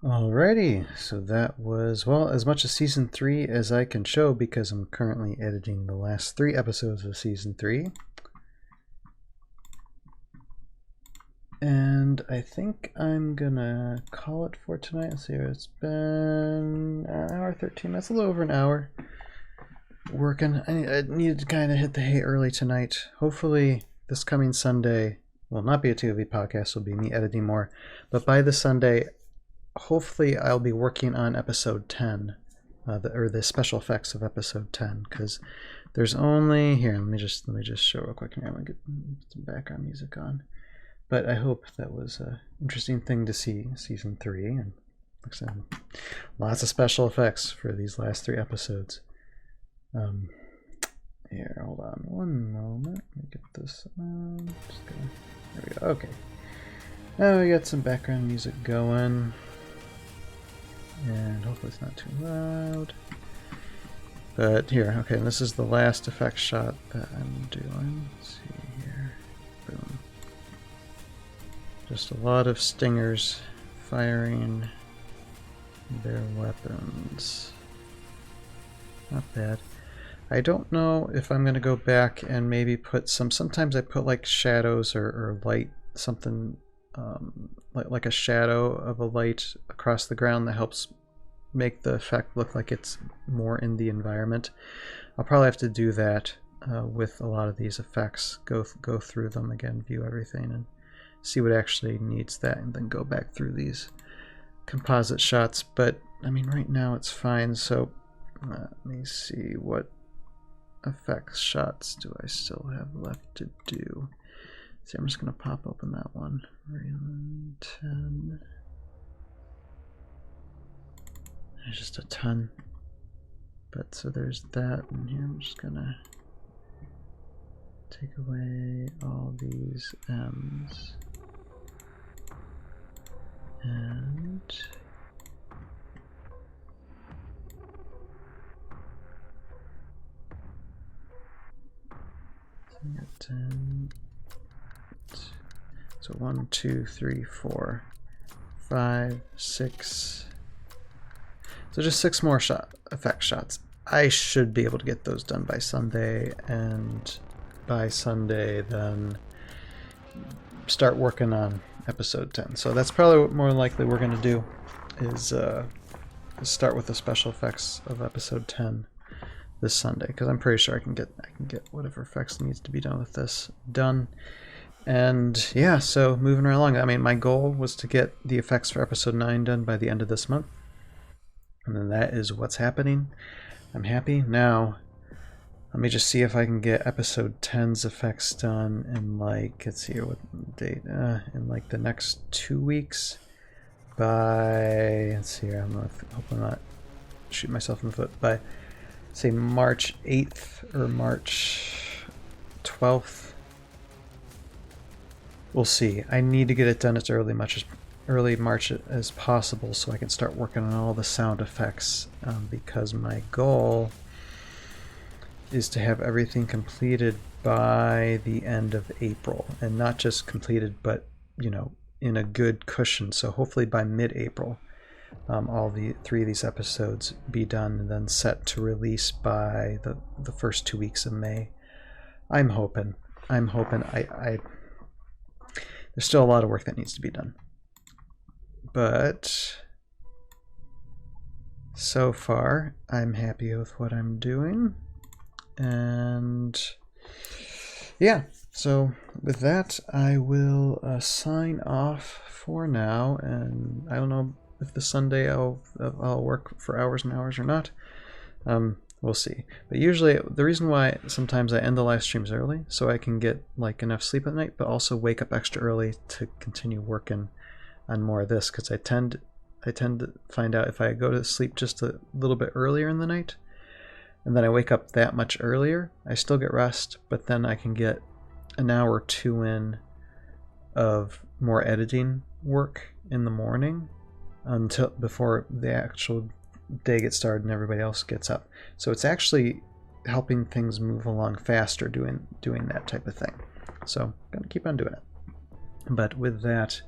Alrighty, so that was, well, as much of Season 3 as I can show because I'm currently editing the last 3 episodes of Season 3. And I think I'm gonna call it for tonight. Let's see, it's been an hour 13 minutes, a little over an hour working. I needed to kind of hit the hay early tonight. Hopefully this coming Sunday will not be a ToV podcast, it'll be me editing more. But by this Sunday, hopefully I'll be working on episode 10, or the special effects of episode 10, because there's only, here, let me just show real quick here. I'm gonna get some background music on. But I hope that was an interesting thing to see Season 3, and like I said, lots of special effects for these last 3 episodes. Here, hold on one moment. Let me get this on. There we go. Okay. Now we got some background music going. And hopefully it's not too loud. But here, okay, this is the last effect shot that I'm doing. Let's see here. Boom. Just a lot of stingers firing their weapons. Not bad. I don't know if I'm going to go back and maybe put sometimes I put like shadows or light, something like a shadow of a light across the ground that helps make the effect look like it's more in the environment. I'll probably have to do that with a lot of these effects. Go through them again, view everything, and see what actually needs that, and then go back through these composite shots. But I mean, right now it's fine. So let me see, what effects shots do I still have left to do? See, I'm just going to pop open that one. 10. There's just a ton. But so there's that in here. I'm just going to take away all these M's. And so 1, 2, 3, 4, 5, 6. So just 6 more effect shots. I should be able to get those done by Sunday, and by Sunday then start working on episode 10. So that's probably what more likely we're going to do, is start with the special effects of episode 10 this Sunday, because I'm pretty sure I can get whatever effects needs to be done with this done. And yeah, so moving right along. I mean, my goal was to get the effects for episode 9 done by the end of this month, and then that is what's happening. I'm happy. Now let me just see if I can get episode 10's effects done in, like, let's see here, what date, in like the next 2 weeks, by, let's see here, hope I'm not shooting myself in the foot, by say March 8th or March 12th. We'll see. I need to get it done as early March as possible, so I can start working on all the sound effects, because my goal is to have everything completed by the end of April, and not just completed, but in a good cushion. So hopefully by mid-April, all the 3 of these episodes be done and then set to release by the first 2 weeks of May. I'm hoping. There's still a lot of work that needs to be done, but so far I'm happy with what I'm doing. And yeah, so with that, I will sign off for now, and I don't know if the Sunday I'll work for hours and hours or not. We'll see. But usually, the reason why sometimes I end the live streams early, so I can get like enough sleep at night, but also wake up extra early to continue working on more of this, because I tend to find out if I go to sleep just a little bit earlier in the night, and then I wake up that much earlier, I still get rest, but then I can get an hour or 2 in of more editing work in the morning before the actual day gets started and everybody else gets up. So it's actually helping things move along faster doing that type of thing. So I'm gonna keep on doing it. But with that,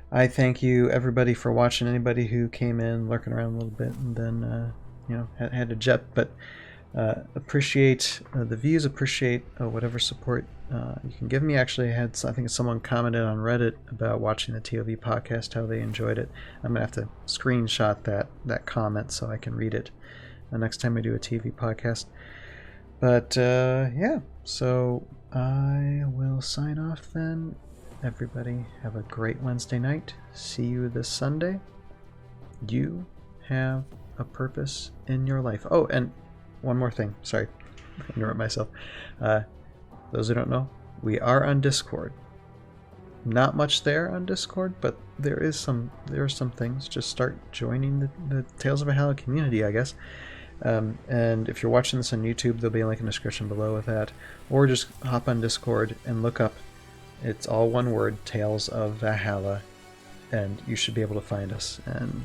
I thank you everybody for watching. Anybody who came in lurking around a little bit and then had to jet, but appreciate the views, appreciate whatever support you can give me. Actually, I think someone commented on Reddit about watching the ToV podcast, how they enjoyed it. I'm gonna have to screenshot that comment so I can read it the next time I do a TV podcast. But yeah, so I will sign off then. Everybody have a great Wednesday night. See you this Sunday. You have a purpose in your life. Oh, and one more thing. Sorry, I interrupt myself. Those who don't know, we are on Discord. Not much there on Discord, but there are some things. Just start joining the Tales of Valhalla community, I guess. And if you're watching this on YouTube, there'll be a link in the description below with that. Or just hop on Discord and look up, it's all one word, Tales of Valhalla, and you should be able to find us and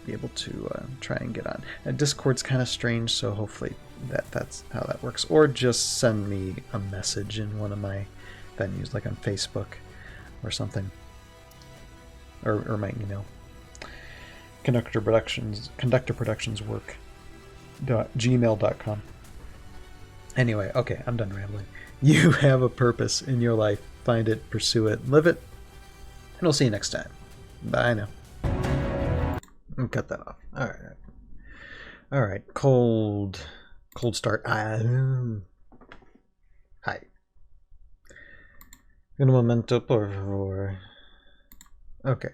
be able to try and get on. Discord's kind of strange, so hopefully that's how that works. Or just send me a message in one of my venues, like on Facebook or something, or my email. Conductor Productions work gmail.com. Anyway, okay, I'm done rambling. You have a purpose in your life. Find it, pursue it, live it, and I'll see you next time. Bye now. Cut that off. All right. All right, cold start. Hi. Un momento, por favor. Okay.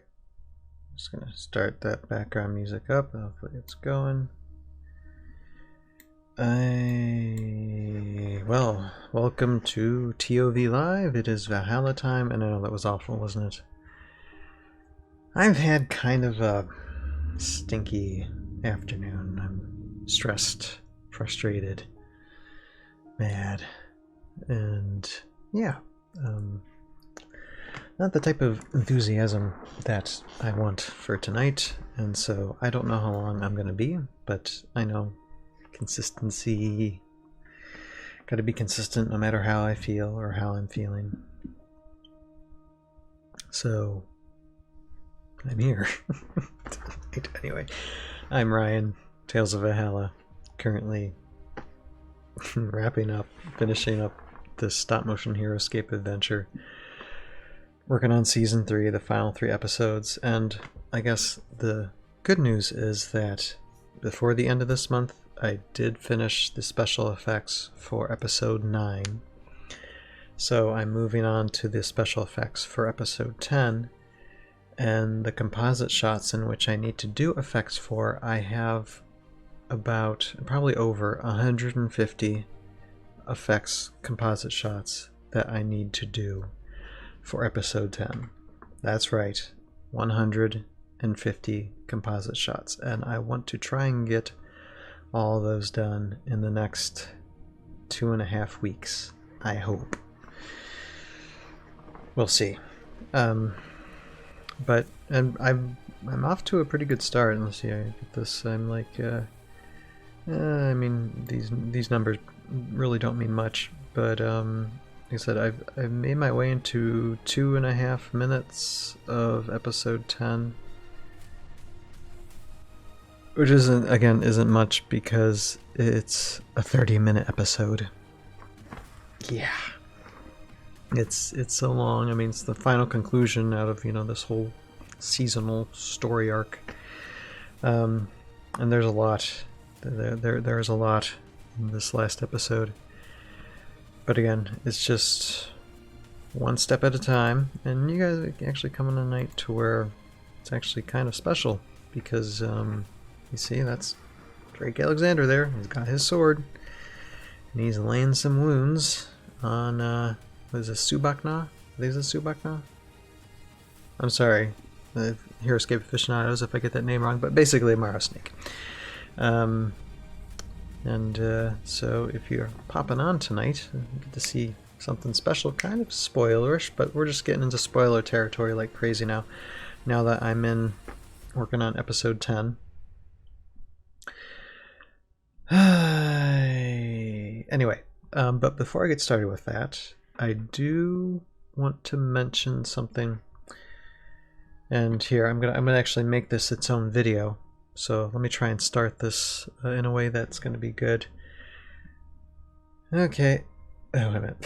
Just gonna start that background music up. Hopefully it's going. Well, welcome to ToV Live. It is Valhalla time, and I know that was awful, wasn't it? I've had kind of a stinky afternoon. I'm stressed, frustrated, mad, and yeah, not the type of enthusiasm that I want for tonight, and so I don't know how long I'm gonna be, but I know consistency. Gotta be consistent no matter how I feel or how I'm feeling. So I'm here. Anyway, I'm Ryan, Tales of Valhalla, currently finishing up this stop-motion Heroscape adventure, working on Season 3, the final 3 episodes, and I guess the good news is that before the end of this month, I did finish the special effects for Episode 9, so I'm moving on to the special effects for Episode 10, and the composite shots in which I need to do effects for, I have about probably over 150 effects composite shots that I need to do for Episode 10. That's right, 150 composite shots, and I want to try and get all of those done in the next 2.5 weeks, I hope. We'll see. But I'm off to a pretty good start. Let's see, I get this. I'm like, I mean, these numbers really don't mean much, but like I said, I've made my way into 2.5 minutes of Episode 10, which isn't much because it's a 30-minute episode. Yeah. It's so long. I mean, it's the final conclusion out of, this whole seasonal story arc. And there's a lot. There's a lot in this last episode. But again, it's just one step at a time. And you guys are actually coming a night to where it's actually kind of special. Because, you see, that's Drake Alexander there. He's got his sword. And he's laying some wounds on, what is this, Subakna? Is this Subakna? I'm sorry, the Heroscape aficionados if I get that name wrong, but basically Maro Snake. So if you're popping on tonight, you get to see something special, kind of spoilerish, but we're just getting into spoiler territory like crazy now that I'm working on Episode 10. Anyway, but before I get started with that, I do want to mention something, and here I'm gonna actually make this its own video. So let me try and start this in a way that's gonna be good. Okay. Oh, wait a minute.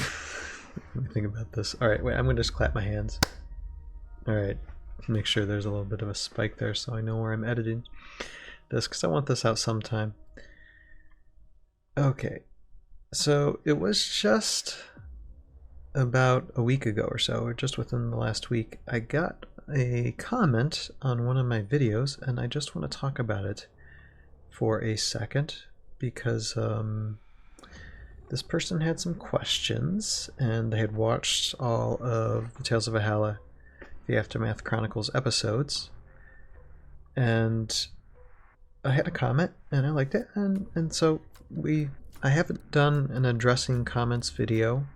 Let me think about this. All right, wait. I'm gonna just clap my hands. All right. Make sure there's a little bit of a spike there, so I know where I'm editing this, because I want this out sometime. Okay. So it was just about a week ago or so, or just within the last week, I got a comment on one of my videos, and I just want to talk about it for a second, because this person had some questions, and they had watched all of the Tales of Valhalla, the Aftermath Chronicles episodes, and I had a comment, and I liked it, and so I haven't done an addressing comments video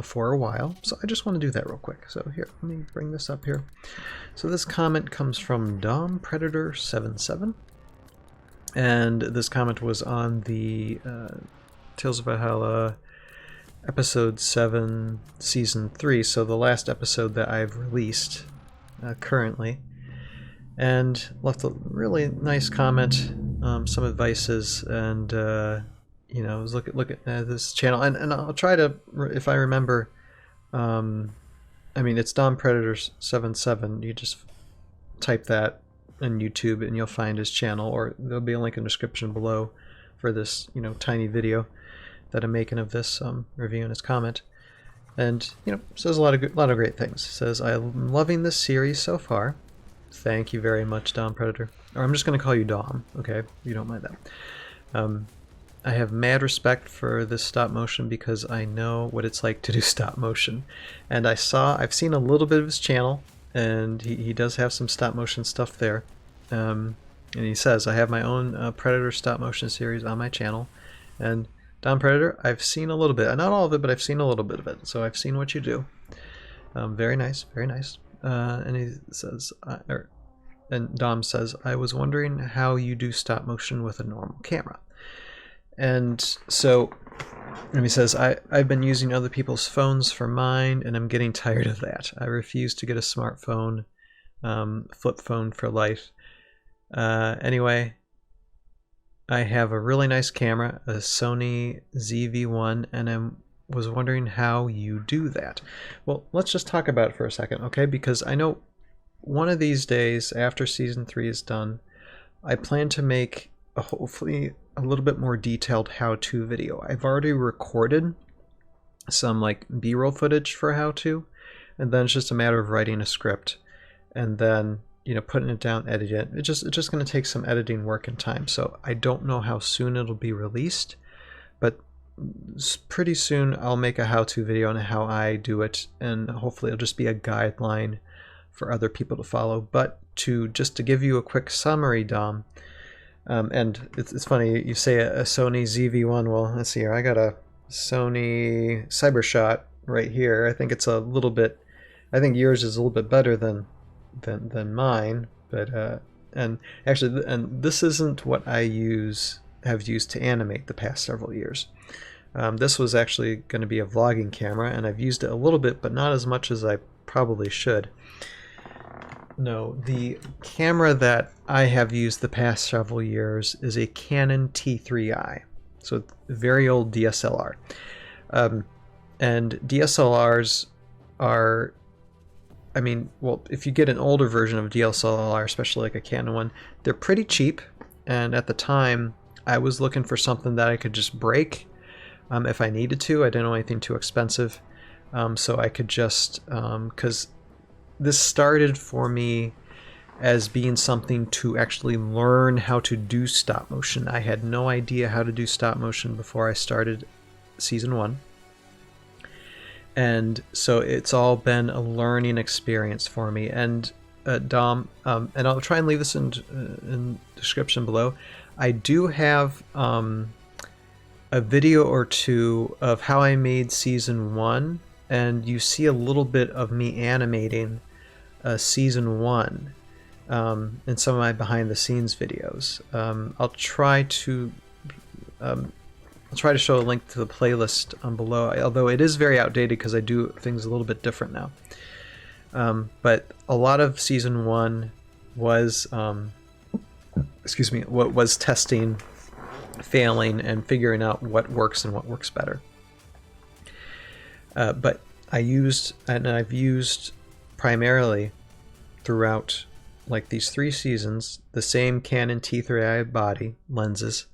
for a while, so I just want to do that real quick. So here, let me bring this up here. So this comment comes from Dom Predator 77, and this comment was on the Tales of Valhalla Episode 7, Season 3, so the last episode that I've released currently, and left a really nice comment, some advices, and look at this channel, and I'll try to, if I remember, I mean, it's Dom Predator 77. You just type that on YouTube, and you'll find his channel, or there'll be a link in the description below for this, you know, tiny video that I'm making of this review and his comment. And, you know, says a lot of great things. Says, I'm loving this series so far. Thank you very much, Dom Predator. Or I'm just going to call you Dom, okay? You don't mind that. I have mad respect for this stop motion because I know what it's like to do stop motion. And I've seen a little bit of his channel, and he does have some stop motion stuff there. And he says, I have my own Predator stop motion series on my channel. And Dom Predator, I've seen a little bit. Not all of it, but I've seen a little bit of it. So I've seen what you do. Very nice, very nice. And he says, and Dom says, I was wondering how you do stop motion with a normal camera. And so, and he says, I've been using other people's phones for mine, and I'm getting tired of that. I refuse to get a smartphone, flip phone for life. Anyway, I have a really nice camera, a Sony ZV-1, and I was wondering how you do that. Well, let's just talk about it for a second, okay? Because I know one of these days, after Season 3 is done, I plan to make hopefully a little bit more detailed how-to video. I've already recorded some like B-roll footage for how-to, and then it's just a matter of writing a script and then, you know, putting it down, editing it. It's just going to take some editing work and time. So I don't know how soon it'll be released, but pretty soon I'll make a how-to video on how I do it, and hopefully it'll just be a guideline for other people to follow. But just to give you a quick summary, Dom, and it's funny you say a Sony ZV-1. Well, let's see here. I got a Sony CyberShot right here. I think it's a little bit. I think yours is a little bit better than mine. But and actually, and this isn't what I have used to animate the past several years. This was actually going to be a vlogging camera, and I've used it a little bit, but not as much as I probably should. No, the camera that I have used the past several years is a Canon T3i, so very old DSLR. And DSLRs are, I mean, well, if you get an older version of DSLR, especially like a Canon one, they're pretty cheap. And at the time, I was looking for something that I could just break if I needed to. I didn't want anything too expensive, so I could just, because this started for me as being something to actually learn how to do stop motion. I had no idea how to do stop motion before I started Season 1. And so it's all been a learning experience for me. And Dom, and I'll try and leave this in the description below, I do have a video or two of how I made Season 1, and you see a little bit of me animating Season 1 in some of my behind the scenes videos. I'll try to show a link to the playlist below, although it is very outdated because I do things a little bit different now. But a lot of Season 1 was what was testing, failing, and figuring out what works and what works better. But I've used primarily throughout like these 3 seasons the same Canon T3i body lenses,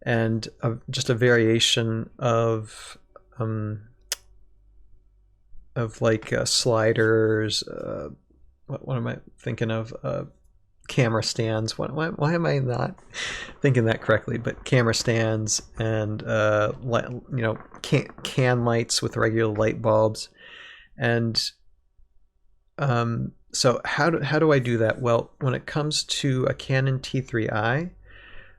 and just a variation of like sliders. What am I thinking of? Camera stands. Why am I not thinking that correctly? But camera stands and can lights with regular light bulbs. And so how do I do that? Well, when it comes to a Canon T3i,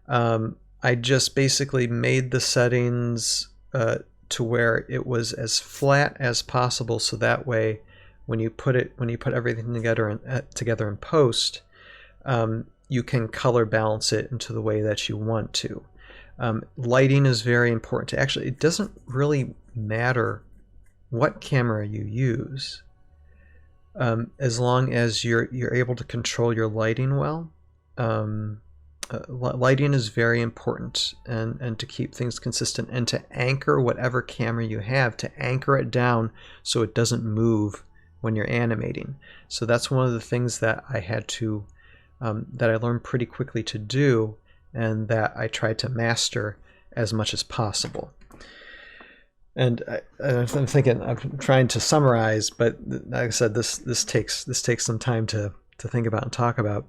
I just basically made the settings to where it was as flat as possible, so that way when you put everything together in post, you can color balance it into the way that you want to. Lighting is very important. Actually, it doesn't really matter what camera you use, as long as you're able to control your lighting well. Lighting is very important, and to keep things consistent, and to anchor whatever camera you have, to anchor it down so it doesn't move when you're animating. So that's one of the things that I had to that I learned pretty quickly to do, and that I tried to master as much as possible. And I'm thinking, I'm trying to summarize, but like I said, this takes some time to think about and talk about.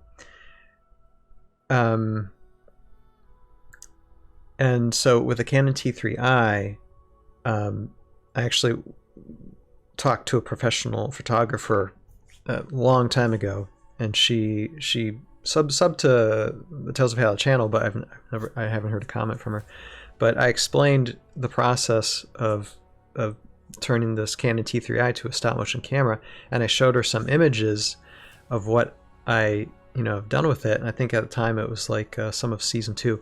And so with the Canon T3i, I actually talked to a professional photographer a long time ago, and she sub to the Tales of Valhalla channel, but I haven't heard a comment from her. But I explained the process of turning this Canon T3i to a stop motion camera, and I showed her some images of what I have done with it. And I think at the time it was like some of season 2.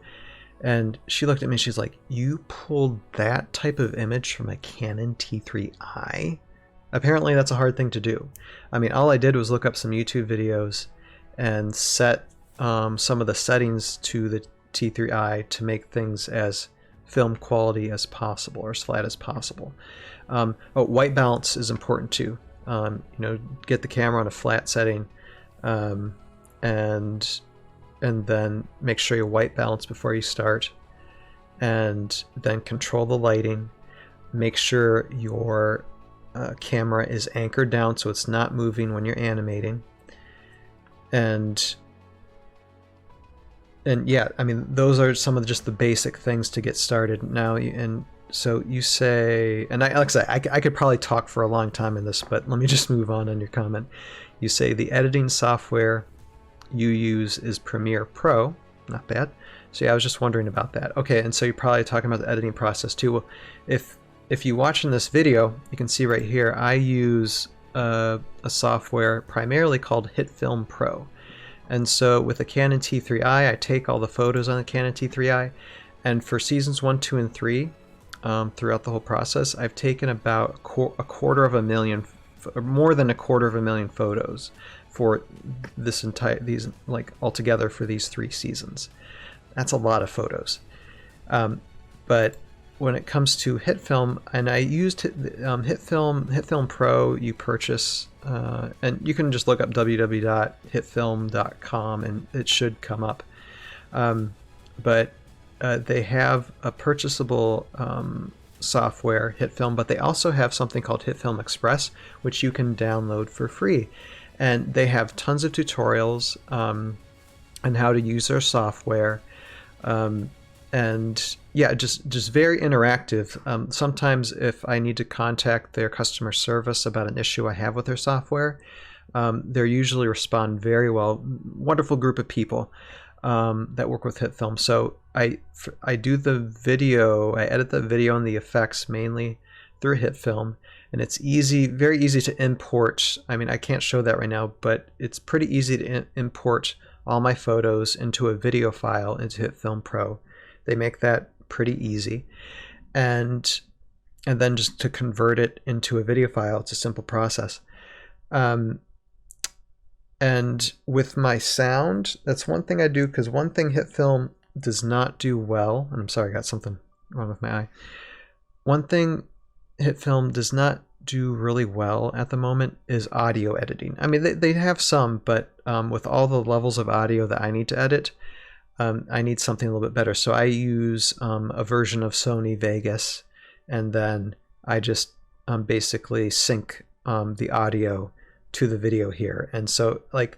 And she looked at me and she's like, "You pulled that type of image from a Canon T3i?" Apparently that's a hard thing to do. I mean, all I did was look up some YouTube videos and set some of the settings to the T3i to make things as film quality as possible, or as flat as possible. But white balance is important too. Get the camera on a flat setting, and then make sure you're white balance before you start, and then control the lighting. Make sure your camera is anchored down so it's not moving when you're animating. And yeah, I mean, those are some of just the basic things to get started now. And so you say, and like I said, I could probably talk for a long time in this, but let me just move on your comment. You say the editing software you use is Premiere Pro. Not bad. So yeah, I was just wondering about that. Okay, and so you're probably talking about the editing process too. Well, if you watch in this video, you can see right here, I use a software primarily called HitFilm Pro. And so with the Canon T3i, I take all the photos on the Canon T3i, and for seasons 1, 2, and 3, throughout the whole process, I've taken about a quarter of a million, or more than a quarter of a million photos for these like altogether for these 3 seasons. That's a lot of photos. But when it comes to HitFilm, and I used HitFilm Pro, you purchase, and you can just look up www.hitfilm.com and it should come up. But they have a purchasable software, HitFilm, but they also have something called HitFilm Express, which you can download for free. And they have tons of tutorials on how to use their software. And yeah, just very interactive. Sometimes if I need to contact their customer service about an issue I have with their software, they usually respond very well. Wonderful group of people that work with HitFilm. So I do the video, I edit the video and the effects mainly through HitFilm, and it's easy, very easy to import. I mean, I can't show that right now, but it's pretty easy to import all my photos into a video file into HitFilm Pro. They make that pretty easy, and then just to convert it into a video file, it's a simple process. And with my sound, that's one thing I do, because one thing HitFilm does not do well, and I'm sorry, I got something wrong with my eye. One thing HitFilm does not do really well at the moment is audio editing. I mean, they have some, but with all the levels of audio that I need to edit, I need something a little bit better. So I use a version of Sony Vegas, and then I just basically sync the audio to the video here. And so like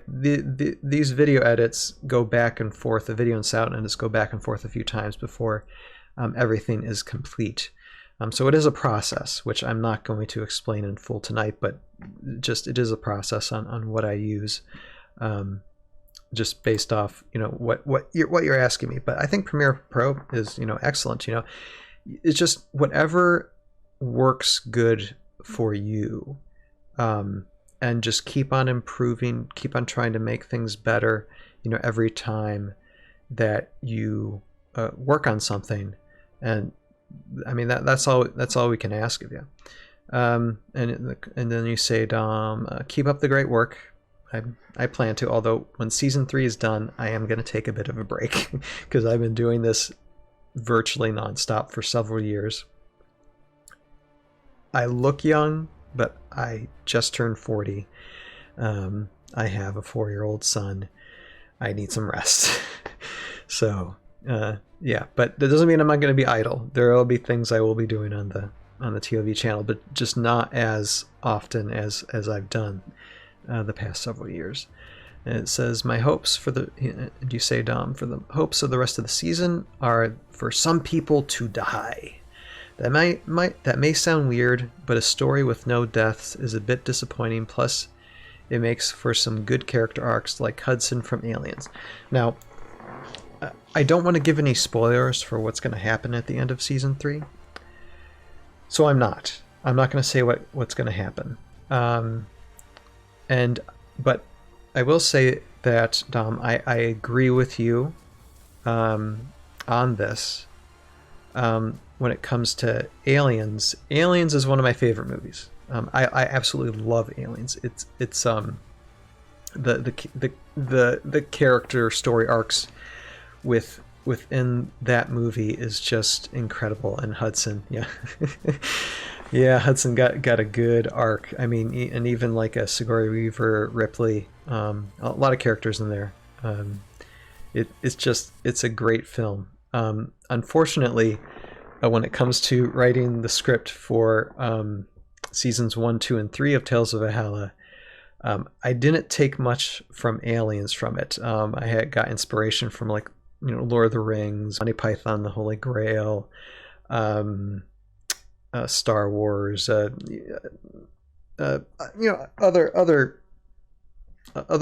these video edits go back and forth, the video and sound edits go back and forth a few times before everything is complete. So it is a process, which I'm not going to explain in full tonight, but just it is a process on what I use. Just based off what you're asking me. But I think Premiere Pro is excellent. It's just whatever works good for you, and just keep on improving, keep on trying to make things better every time that you work on something. And I mean that's all we can ask of you. And then you say, Dom, keep up the great work. I plan to, although when season 3 is done, I am going to take a bit of a break because I've been doing this virtually nonstop for several years. I look young, but I just turned 40. I have a 4-year-old son. I need some rest. So yeah, but that doesn't mean I'm not going to be idle. There will be things I will be doing on the ToV channel, but just not as often as I've done the past several years. And it says, my hopes for the, you say, Dom, for the hopes of the rest of the season are for some people to die. That may sound weird, but a story with no deaths is a bit disappointing. Plus, it makes for some good character arcs like Hudson from Aliens. Now, I don't want to give any spoilers for what's going to happen at the end of season 3. So I'm not going to say what's going to happen. But I will say that, Dom, I agree with you on this. When it comes to Aliens, Aliens is one of my favorite movies. I absolutely love Aliens. It's the character story arcs within that movie is just incredible. And Hudson, yeah. Yeah, Hudson got a good arc. I mean, and even like a Sigourney Weaver, Ripley, a lot of characters in there. It's a great film. Unfortunately, when it comes to writing the script for seasons 1, 2, and 3 of Tales of Valhalla, I didn't take much from Aliens from it. I had got inspiration from, like, Lord of the Rings, Monty Python, The Holy Grail, Star Wars, other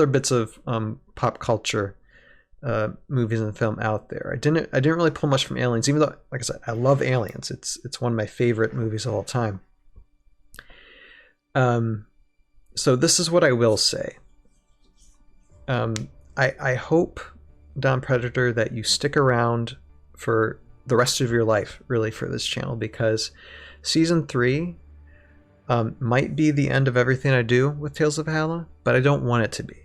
bits of pop culture movies and film out there. I didn't really pull much from Aliens, even though, like I said, I love Aliens. It's one of my favorite movies of all time. So this is what I will say. I hope, Don Predator, that you stick around for the rest of your life, really, for this channel, because season 3 might be the end of everything I do with Tales of Valhalla, but I don't want it to be.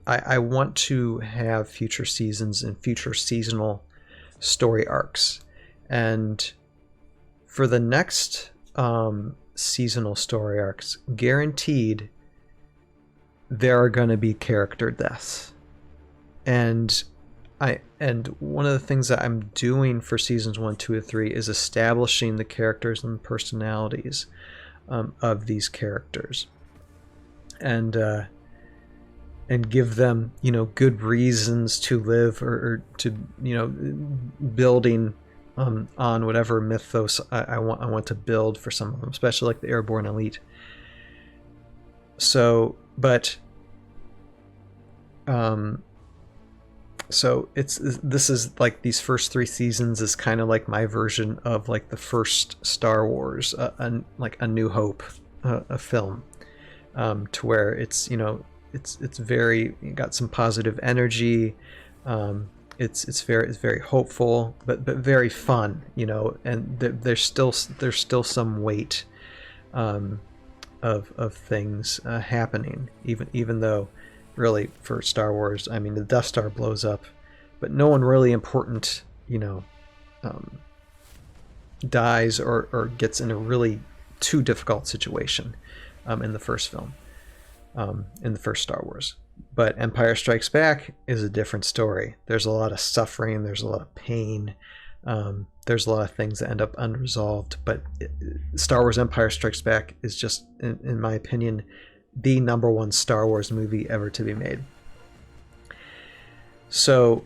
I want to have future seasons and future seasonal story arcs. And for the next seasonal story arcs, guaranteed there are going to be character deaths. And one of the things that I'm doing for seasons 1, 2, and 3 is establishing the characters and personalities of these characters, and give them, good reasons to live, or to, building on whatever mythos I want to build for some of them, especially like the Airborne Elite. So this is like, these first 3 seasons is kind of like my version of like the first Star Wars, like A New Hope, a film, to where it's very, got some positive energy. It's very hopeful, but very fun, and there's still some weight of things happening, even though, really, for Star Wars, I mean, the Death Star blows up, but no one really important, dies or gets in a really too difficult situation in the first film, in the first Star Wars. But Empire Strikes Back is a different story. There's a lot of suffering, there's a lot of pain, there's a lot of things that end up unresolved, but Star Wars Empire Strikes Back is just, in my opinion, the #1 Star Wars movie ever to be made. So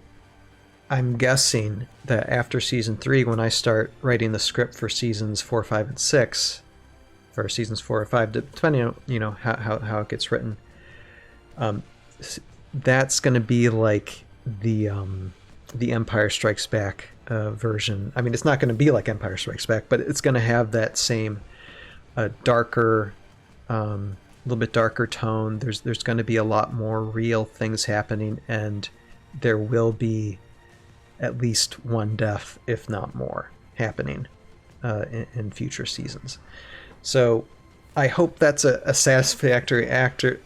I'm guessing that after season 3, when I start writing the script for seasons 4, 5, and 6, or seasons 4 or 5, depending on how it gets written, that's going to be like the Empire Strikes Back version. I mean, it's not going to be like Empire Strikes Back, but it's going to have that same darker, little bit darker tone. There's going to be a lot more real things happening, and there will be at least one death, if not more, happening in future seasons. So I hope that's a satisfactory answer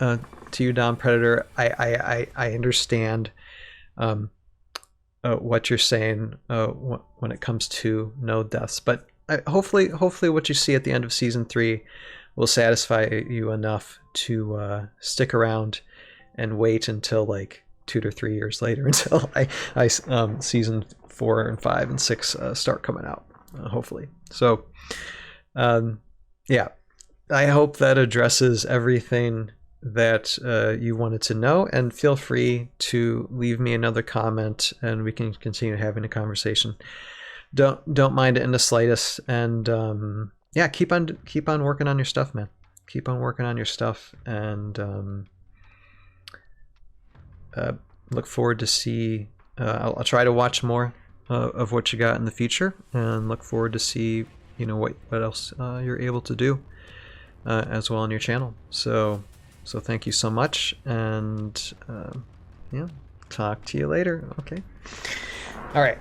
to you, Dom Predator. I understand what you're saying when it comes to no deaths, but hopefully what you see at the end of season 3 will satisfy you enough to stick around and wait until like 2 to 3 years later until I season 4 and 5 and 6 start coming out, hopefully. So yeah, I hope that addresses everything that you wanted to know, and feel free to leave me another comment and we can continue having a conversation. Don't mind it in the slightest, and yeah, keep on working on your stuff, man. Keep on working on your stuff, and look forward to see I'll try to watch more of what you got in the future, and look forward to see, you know, what else you're able to do as well on your channel. So thank you so much, and yeah, talk to you later. Okay. All right.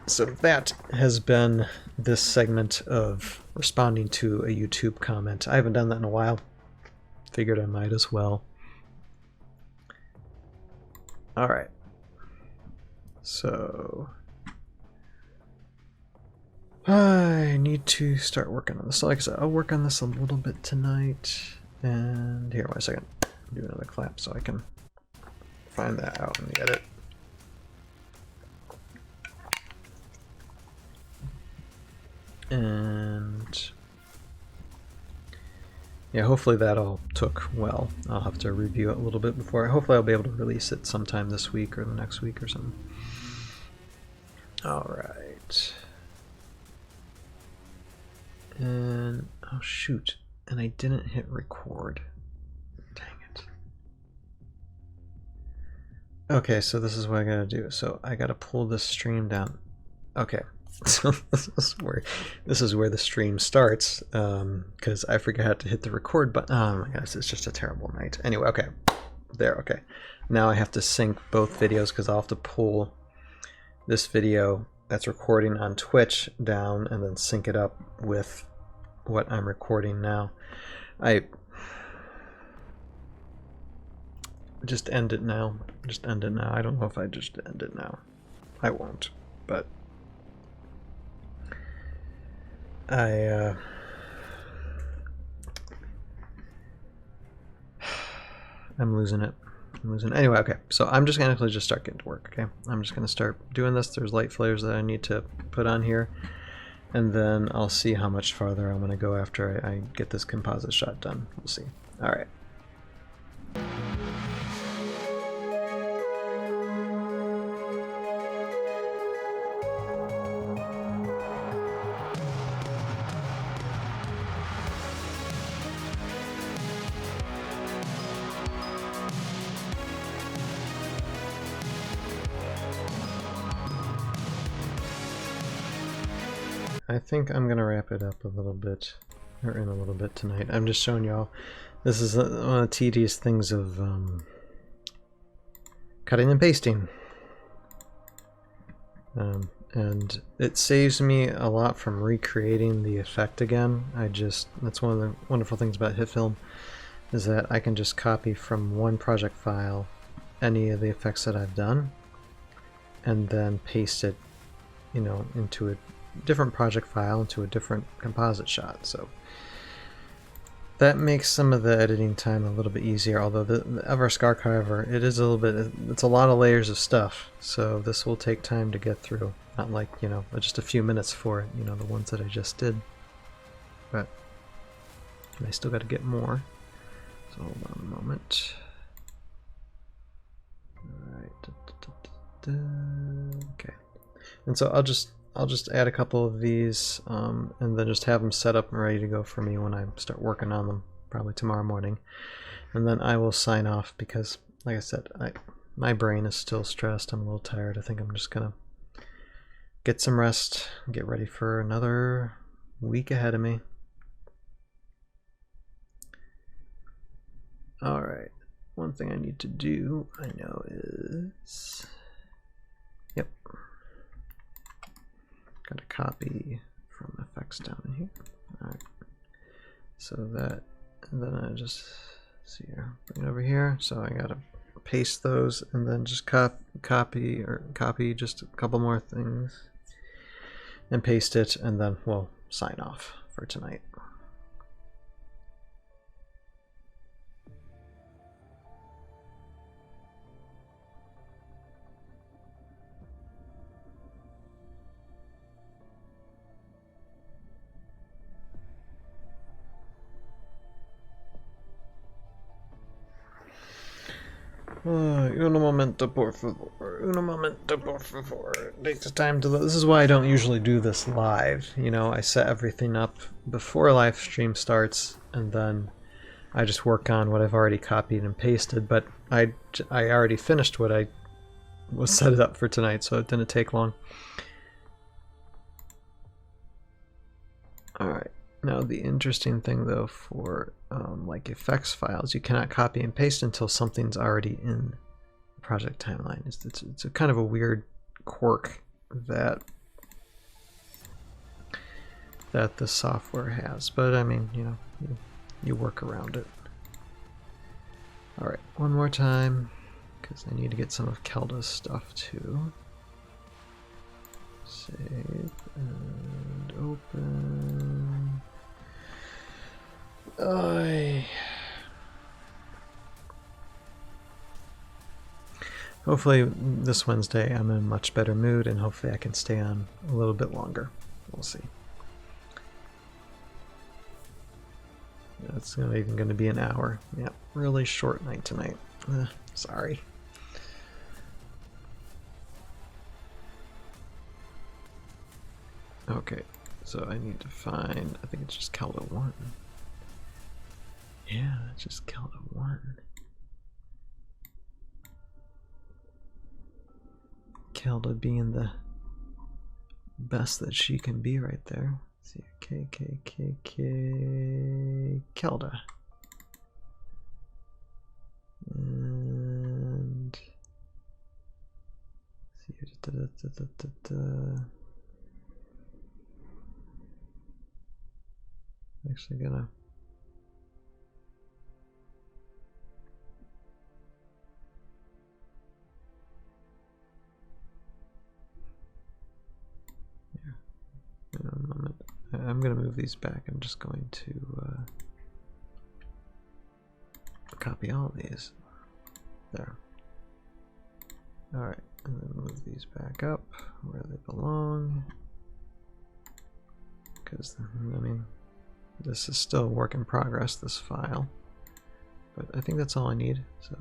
So that has been this segment of responding to a YouTube comment. I haven't done that in a while. Figured I might as well. All right. So I need to start working on this. So like I said, I'll work on this a little bit tonight. And here, wait a second. Do another clap so I can find that out in the edit. And yeah, hopefully that all took well. I'll have to review it a little bit before. Hopefully I'll be able to release it sometime this week or the next week or something. All right. And oh shoot, and I didn't hit record. Dang it. Okay, so this is what I gotta do. So I gotta pull this stream down. Okay. So this is where the stream starts, because I forgot to hit the record button. Oh my gosh, it's just a terrible night. Anyway, okay, there. Okay, now I have to sync both videos because I'll have to pull this video that's recording on Twitch down and then sync it up with what I'm recording now. I just end it now. Just end it now. I don't know if I just end it now. I won't, but. I'm losing it. Anyway, okay. So I'm just gonna just start getting to work. Okay, I'm just gonna start doing this. There's light flares that I need to put on here, and then I'll see how much farther I'm gonna go after I get this composite shot done. We'll see. All right. I think I'm gonna wrap it up a little bit, or in a little bit tonight. I'm just showing y'all. This is one of the tedious things of cutting and pasting, and it saves me a lot from recreating the effect again. That's one of the wonderful things about HitFilm, is that I can just copy from one project file any of the effects that I've done, and then paste it, you know, into a different project file, into a different composite shot. So that makes some of the editing time a little bit easier, although the Eversk Archiver, it is a little bit, it's a lot of layers of stuff, so this will take time to get through. Not like, you know, just a few minutes for, you know, the ones that I just did. But I still got to get more. So hold on a moment. Alright. Okay. And so I'll just add a couple of these, and then just have them set up and ready to go for me when I start working on them, probably tomorrow morning. And then I will sign off because, like I said, my brain is still stressed. I'm a little tired. I think I'm just gonna get some rest, get ready for another week ahead of me. All right. One thing I need to do, I know, is, yep. Got a copy from effects down in here. Alright. So that, and then I just see here, bring it over here. So I gotta paste those and then just copy just a couple more things and paste it, and then we'll sign off for tonight. Uno momento, por favor. Uno momento, por favor. Take the time to... This is why I don't usually do this live. You know, I set everything up before live stream starts, and then I just work on what I've already copied and pasted, but I already finished what I was set it up for tonight, so it didn't take long. Alright, now the interesting thing though for like effects files, you cannot copy and paste until something's already in the project timeline. It's a kind of a weird quirk that the software has, but I mean, you know, you work around it. Alright, one more time, because I need to get some of Kelda's stuff too. Save and open. Hopefully this Wednesday I'm in a much better mood, and hopefully I can stay on a little bit longer. We'll see. It's even going to be an hour. Yeah, really short night tonight. Sorry. Okay, so I need to find, I think it's just Kelda 1. Yeah, it's just Kelda 1. Kelda being the best that she can be right there. Let's see, Kelda. And let's see, I'm actually gonna I'm gonna move these back. I'm just going to copy all of these. There. Alright, and then move these back up where they belong. Because, I mean, this is still a work in progress, this file. But I think that's all I need. So,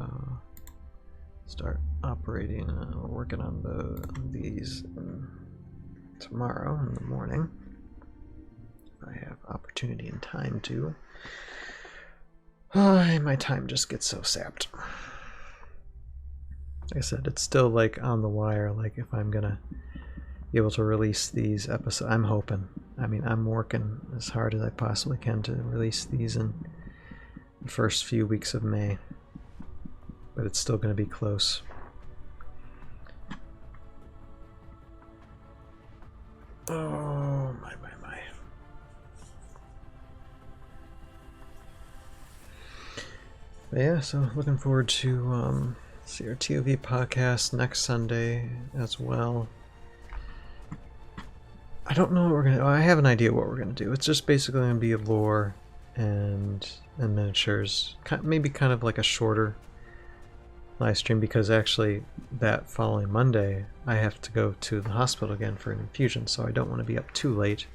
start operating, working on these tomorrow in the morning. I have opportunity and time to. My time just gets so sapped. Like I said, it's still like on the wire, like if I'm gonna be able to release these episodes. I'm hoping. I mean, I'm working as hard as I possibly can to release these in the first few weeks of May. But it's still gonna be close. Oh, my. But yeah, so looking forward to see our ToV podcast next Sunday as well. I don't know what we're gonna. I have an idea what we're gonna do. It's just basically gonna be lore and miniatures. Maybe kind of like a shorter live stream, because actually that following Monday I have to go to the hospital again for an infusion, so I don't want to be up too late.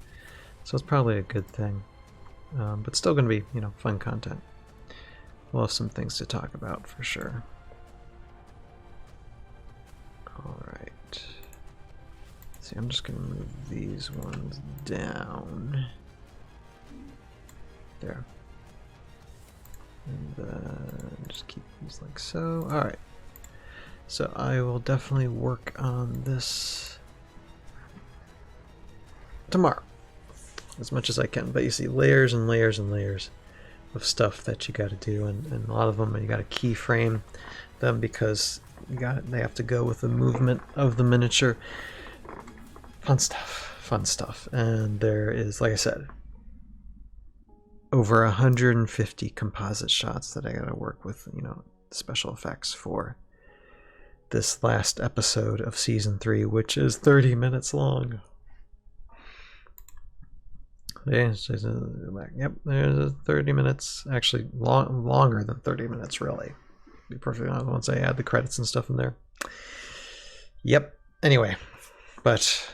So it's probably a good thing, but still gonna be, you know, fun content. We'll have some things to talk about for sure. Alright. See, I'm just going to move these ones down. There. And then just keep these like so. Alright. So I will definitely work on this tomorrow as much as I can. But you see layers and layers and layers of stuff that you got to do, and a lot of them you got to keyframe them because they have to go with the movement of the miniature. Fun stuff. And there is, like I said, over 150 composite shots that I got to work with, you know, special effects for this last episode of season 3, which is 30 minutes long. Yep, there's 30 minutes. Actually, longer than 30 minutes, really. To be perfectly honest, once I add the credits and stuff in there. Yep. Anyway, but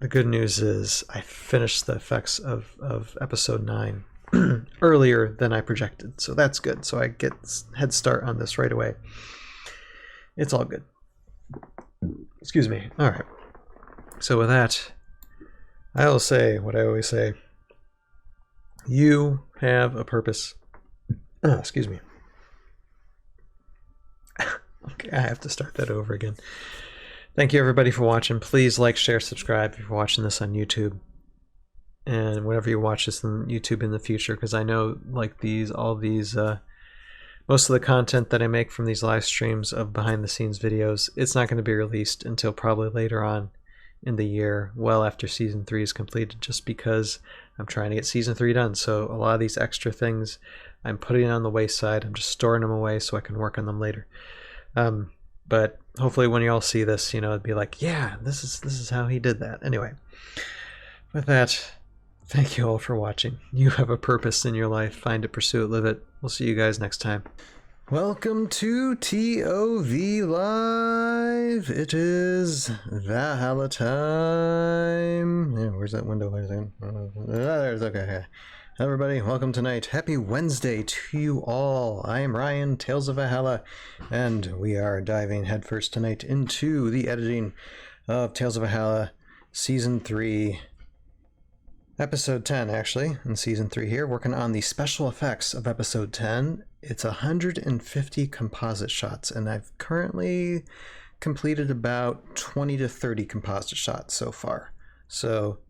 the good news is I finished the effects of episode 9 earlier than I projected, so that's good. So I get head start on this right away. It's all good. Excuse me. All right. So with that, I'll say what I always say. You have a purpose. Excuse me. Okay, I have to start that over again. Thank you everybody for watching. Please like, share, subscribe if you're watching this on YouTube. And whenever you watch this on YouTube in the future, because I know like all these most of the content that I make from these live streams of behind the scenes videos, it's not going to be released until probably later on in the year, well after season 3 is completed, just because I'm trying to get season 3 done. So a lot of these extra things I'm putting on the wayside. I'm just storing them away so I can work on them later. But hopefully when you all see this, you know, it'd be like, yeah, this is how he did that. Anyway, with that, thank you all for watching. You have a purpose in your life. Find it, pursue it, live it. We'll see you guys next time. Welcome to ToV Live. It is Valhalla time. Yeah, where's that window? Where's that? There's okay. Everybody, welcome tonight. Happy Wednesday to you all. I am Ryan, Tales of Valhalla, and we are diving headfirst tonight into the editing of Tales of Valhalla Season 3, Episode 10, actually, in Season 3 here, working on the special effects of Episode 10. It's 150 composite shots, and I've currently completed about 20 to 30 composite shots so far. So,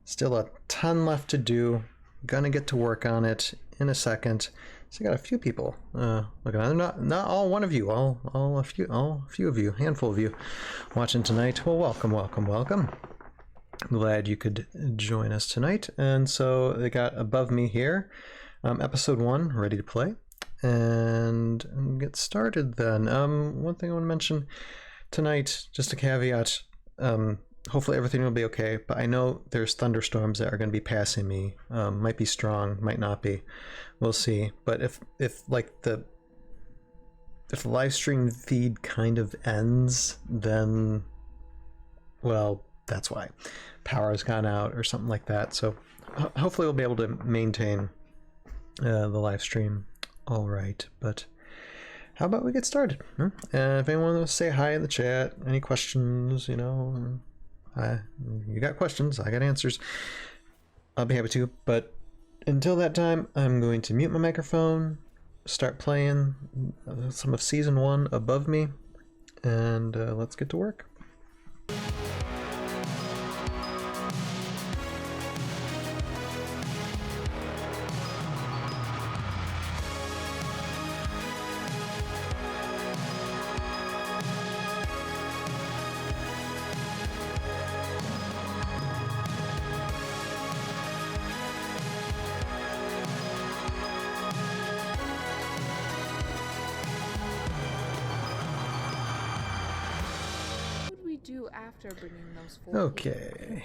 still a ton left to do. Gonna get to work on it in a second. So I got a few people looking at it. Not all one of you, a few of you, handful of you watching tonight. Well, welcome. Glad you could join us tonight. And so they got above me here, episode 1 ready to play, and get started then. One thing I want to mention tonight, just a caveat. Hopefully everything will be okay, but I know there's thunderstorms that are going to be passing me. Might be strong, might not be. We'll see. But if the live stream feed kind of ends, then, well, that's why. Power's gone out or something like that. So hopefully we'll be able to maintain the live stream all right. But how about we get started? If anyone wants to say hi in the chat, any questions, you know, you got questions, I got answers, I'll be happy to. But until that time, I'm going to mute my microphone, start playing some of Season 1 above me, and let's get to work.
After bringing those forward.
Okay,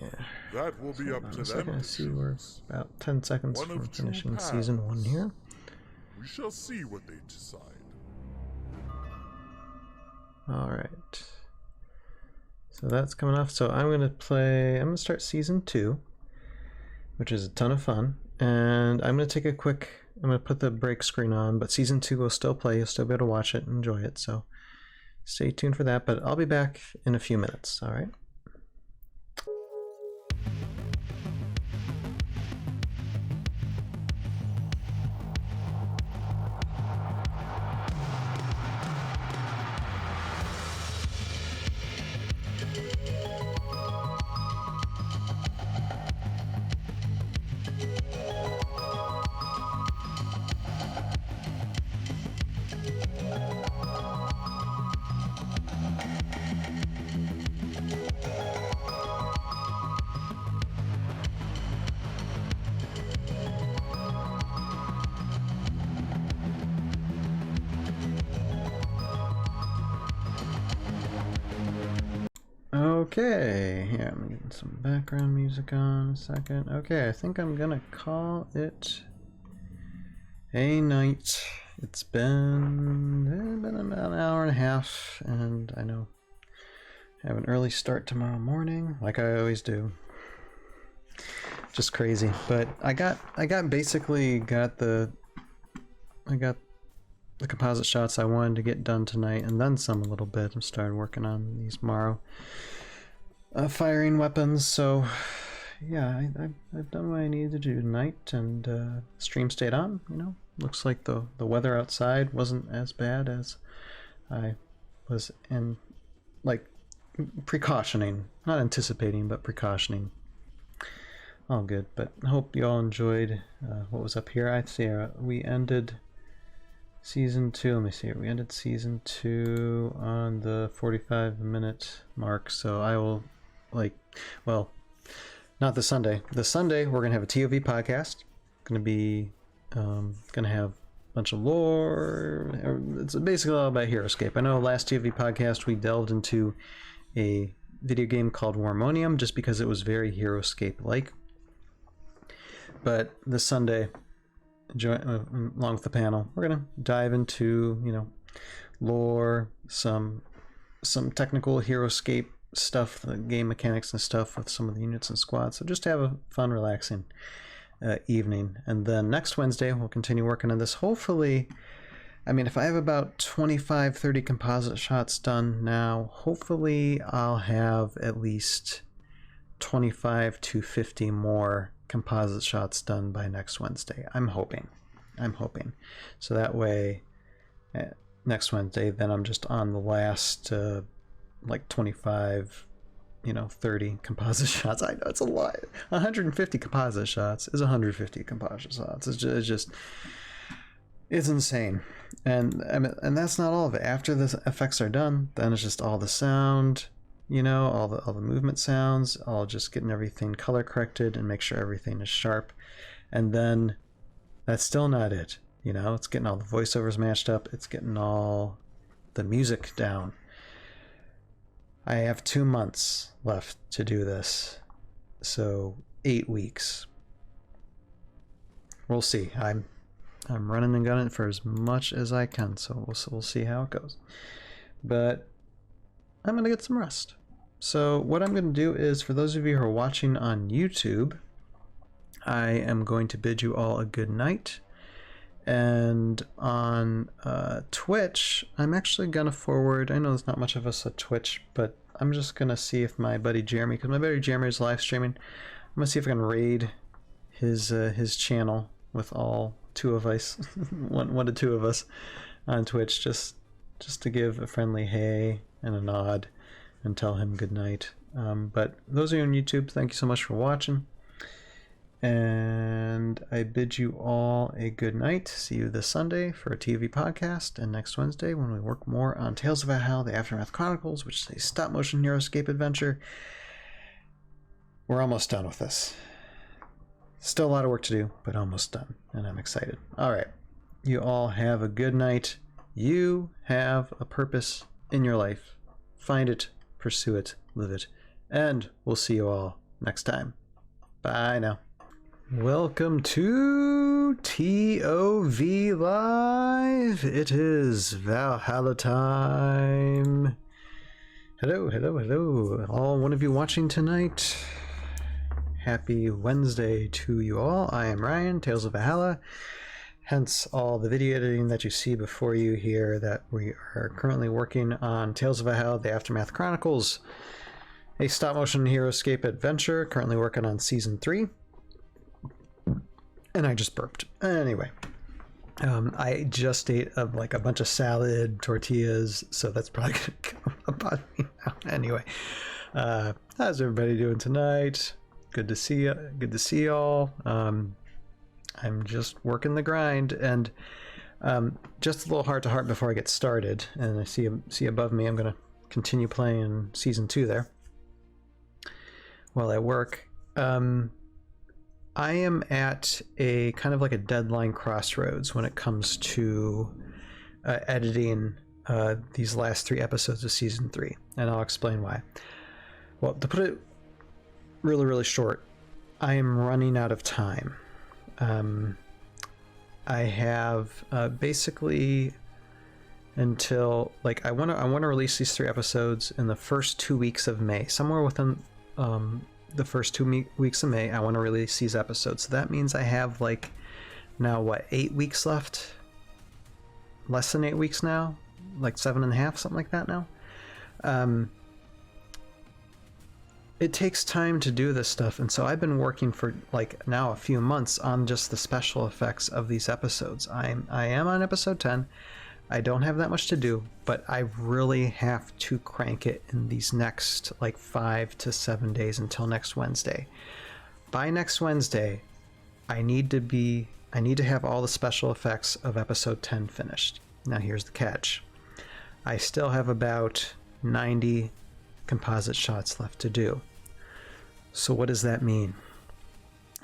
yeah.
That will be up to them.
I see we're about 10 seconds from finishing Season 1 here.
We shall see what they decide.
Alright. So that's coming off. So I'm going to start Season 2, which is a ton of fun. And I'm going to take I'm going to put the break screen on, but Season 2 will still play. You'll still be able to watch it and enjoy it. So stay tuned for that, but I'll be back in a few minutes, all right? Okay, yeah, I'm getting some background music on a second. Okay, I think I'm gonna call it a night. It's been about an hour and a half, and I know I have an early start tomorrow morning, like I always do. just crazy. But I got the composite shots I wanted to get done tonight, and then some a little bit. I'm starting working on these Morrow firing weapons. So yeah, I've done what I needed to do tonight, and stream stayed on. You know, looks like the weather outside wasn't as bad as I was precautioning, not anticipating, but precautioning. All good. But I hope you all enjoyed what was up here. I'd say we ended season 2. Let me see here. We ended season 2 on the 45-minute mark. So I will not this Sunday. This Sunday we're gonna have a ToV podcast. Gonna be gonna have a bunch of lore. It's basically all about Heroscape. I know last ToV podcast we delved into a video game called Warmonium just because it was very Heroscape like. But this Sunday, along with the panel, we're gonna dive into, you know, lore, some technical Heroscape stuff, the game mechanics and stuff with some of the units and squads. So just have a fun, relaxing evening. And then next Wednesday, we'll continue working on this. Hopefully, I mean, if I have about 25-30 composite shots done now, hopefully I'll have at least 25 to 50 more composite shots done by next Wednesday. I'm hoping. So that way, next Wednesday, then I'm just on the last 25, 30 composite shots. I know it's a lot. 150 composite shots is 150 composite shots. It's insane. And that's not all of it. After the effects are done, then it's just all the sound, all the movement sounds, all just getting everything color corrected and make sure everything is sharp. And then that's still not it. It's getting all the voiceovers matched up. It's getting all the music down. I have 2 months left to do this. So 8 weeks. We'll see. I'm running and gunning for as much as I can, so we'll see how it goes. But I'm going to get some rest. So what I'm going to do is, for those of you who are watching on YouTube, I am going to bid you all a good night. And on Twitch, I'm actually going to forward, I know there's not much of us at Twitch, but I'm just going to see if my buddy Jeremy, because my buddy Jeremy is live streaming, I'm going to see if I can raid his channel with all 2 of us, one to 2 of us on Twitch, just to give a friendly hey and a nod and tell him good night. But those of you on YouTube, thank you so much for watching. And I bid you all a good night. See you this Sunday for a TV podcast, and next Wednesday when we work more on Tales of Valhalla, the Aftermath Chronicles, which is a stop-motion Heroscape adventure. We're almost done with this. Still a lot of work to do, but almost done, and I'm excited. All right. You all have a good night. You have a purpose in your life. Find it, pursue it, live it, and we'll see you all next time. Bye now. Welcome to ToV Live. It is Valhalla time. Hello. All one of you watching tonight. Happy Wednesday to you all. I am Ryan, Tales of Valhalla. Hence all the video editing that you see before you here, that we are currently working on Tales of Valhalla, the Aftermath Chronicles, a stop-motion Heroscape adventure, currently working on Season 3. And I just burped. Anyway, I just ate a bunch of salad, tortillas, so that's probably going to come up on me now. Anyway, how's everybody doing tonight? Good to see you. Good to see y'all. I'm just working the grind, and just a little heart-to-heart before I get started. And I see above me, I'm going to continue playing Season 2 there while I work. I am at a kind of like a deadline crossroads when it comes to editing these last 3 episodes of Season 3, and I'll explain why. Well, to put it really, really short, I am running out of time. I have basically until I want to release these 3 episodes in the first 2 weeks of May, somewhere within the first 2 weeks of May, I want to release these episodes. So that means I have like now what, 8 weeks left? Less than 8 weeks now, like 7.5, something like that now. It takes time to do this stuff, and so I've been working for like now a few months on just the special effects of these episodes. I am on episode 10. I don't have that much to do, but I really have to crank it in these next like 5 to 7 days until next Wednesday. By next Wednesday, I need to have all the special effects of episode 10 finished. Now here's the catch. I still have about 90 composite shots left to do. So what does that mean?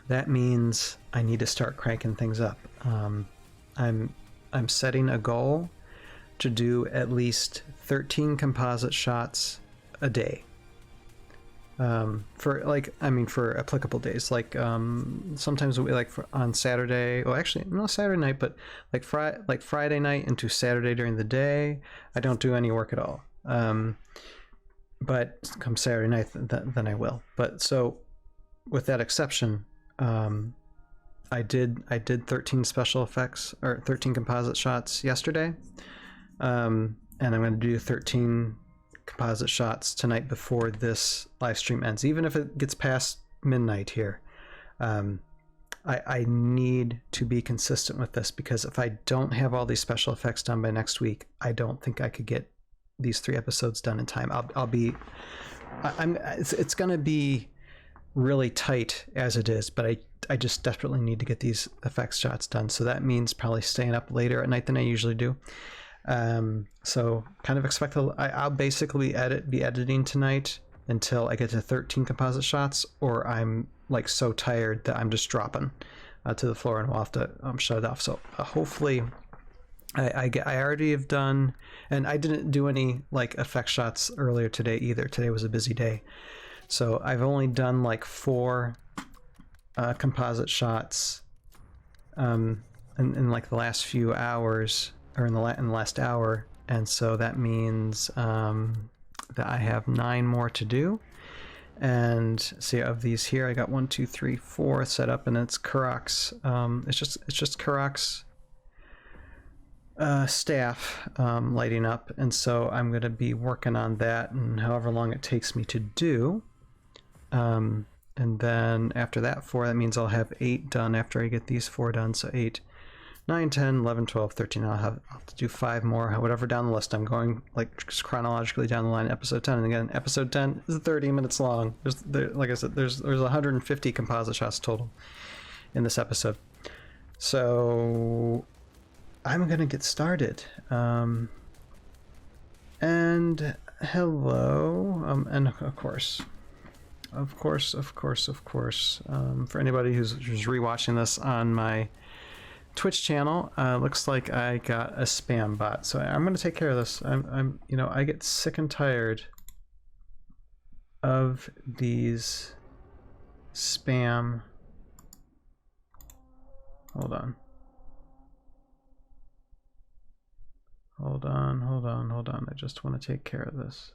That means I need to start cranking things up. I'm setting a goal to do at least 13 composite shots a day. For applicable days, like sometimes we like on Saturday. Well, actually, no Saturday night, but like Friday night into Saturday during the day, I don't do any work at all. But come Saturday night, then I will. But so, with that exception, I did 13 special effects or 13 composite shots yesterday, and I'm going to do 13 composite shots tonight before this live stream ends. Even if it gets past midnight here, I need to be consistent with this, because if I don't have all these special effects done by next week, I don't think I could get these 3 episodes done in time. It's going to be really tight as it is, but I just desperately need to get these effects shots done. So that means probably staying up later at night than I usually do. So kind of expect I'll basically be editing tonight until I get to 13 composite shots, or I'm like so tired that I'm just dropping to the floor and we'll have to shut it off. So hopefully I already have done, and I didn't do any like effect shots earlier today either. Today was a busy day, so I've only done like 4 composite shots in like the last few hours, or in the last hour, and so that means that I have 9 more to do. And see, of these here, I got 1, 2, 3, 4 set up, and it's Karak's. It's just Karak's staff lighting up, and so I'm going to be working on that, and however long it takes me to do. And then after that 4, that means I'll have 8 done after I get these 4 done. So 8, 9, 10, 11, 12, 13. I'll have to do 5 more, whatever down the list. I'm going like chronologically down the line. Episode 10, and again, episode 10 is 30 minutes long. Like I said, there's 150 composite shots total in this episode. So I'm gonna get started. And hello, and of course, for anybody who's rewatching this on my Twitch channel, looks like I got a spam bot, so I'm gonna take care of this. I get sick and tired of these spam. Hold on. I just want to take care of this.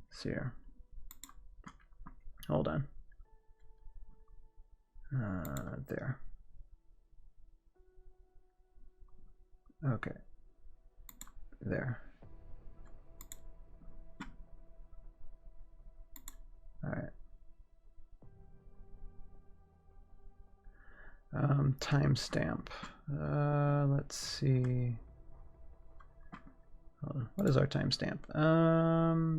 Let's see here. Hold on. There. Okay. There. All right. Timestamp. Let's see. What is our timestamp?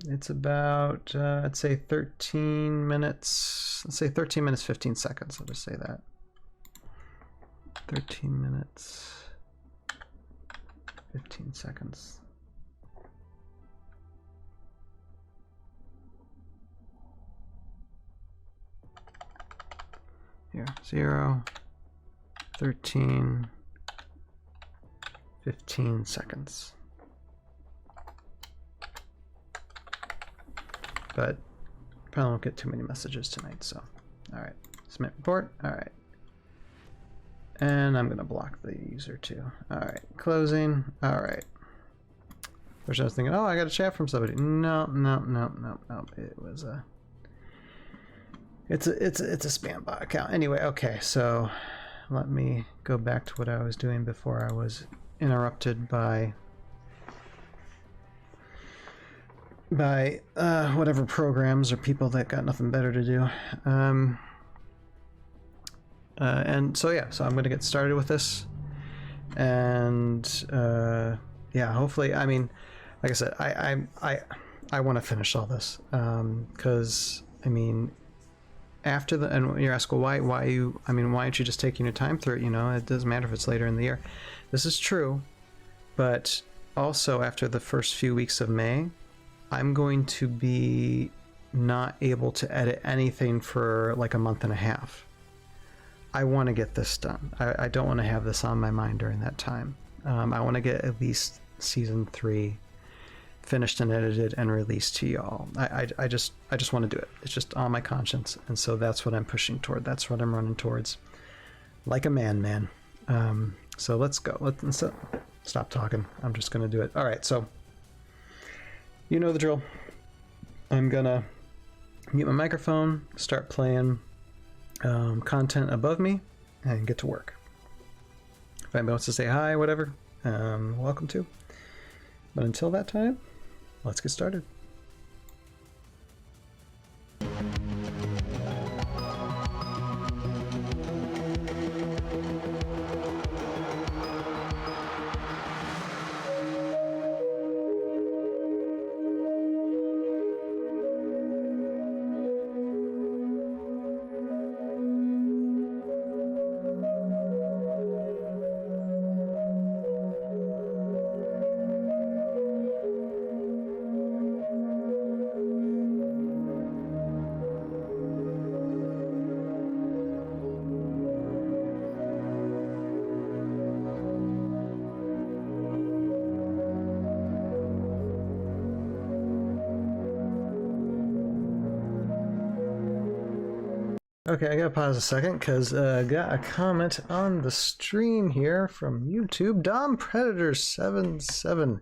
It's about let's say 13 minutes. Let's say 13 minutes 15 seconds. I'll just say that. 13 minutes 15 seconds. Here, 0, 13, 15 seconds. But probably won't get too many messages tonight, so. All right, submit report, all right. And I'm gonna block the user too. All right, closing, all right. First I was thinking, oh, I got a chat from somebody. No. It was a... It's a spam bot account. Anyway, okay, so let me go back to what I was doing before I was interrupted by whatever programs or people that got nothing better to do. And so yeah, so I'm going to get started with this, and yeah, hopefully, I mean, like I said, I want to finish all this, because I mean, after the, and you're asking, well, why aren't you just taking your time through it? You know, it doesn't matter if it's later in the year. This is true, but also after the first few weeks of May, I'm going to be not able to edit anything for like a month and a half. I want to get this done. I don't want to have this on my mind during that time. I want to get at least season 3 finished and edited and released to y'all. I just want to do it. It's just on my conscience, and so that's what I'm pushing toward. That's what I'm running towards, like a man. So let's go. Let's stop talking. I'm just gonna do it. All right. So you know the drill. I'm gonna mute my microphone, start playing content above me, and get to work. If anybody wants to say hi, whatever, welcome to. But until that time, let's get started. Okay, I gotta pause a second because I got a comment on the stream here from YouTube. Dom Predator 77.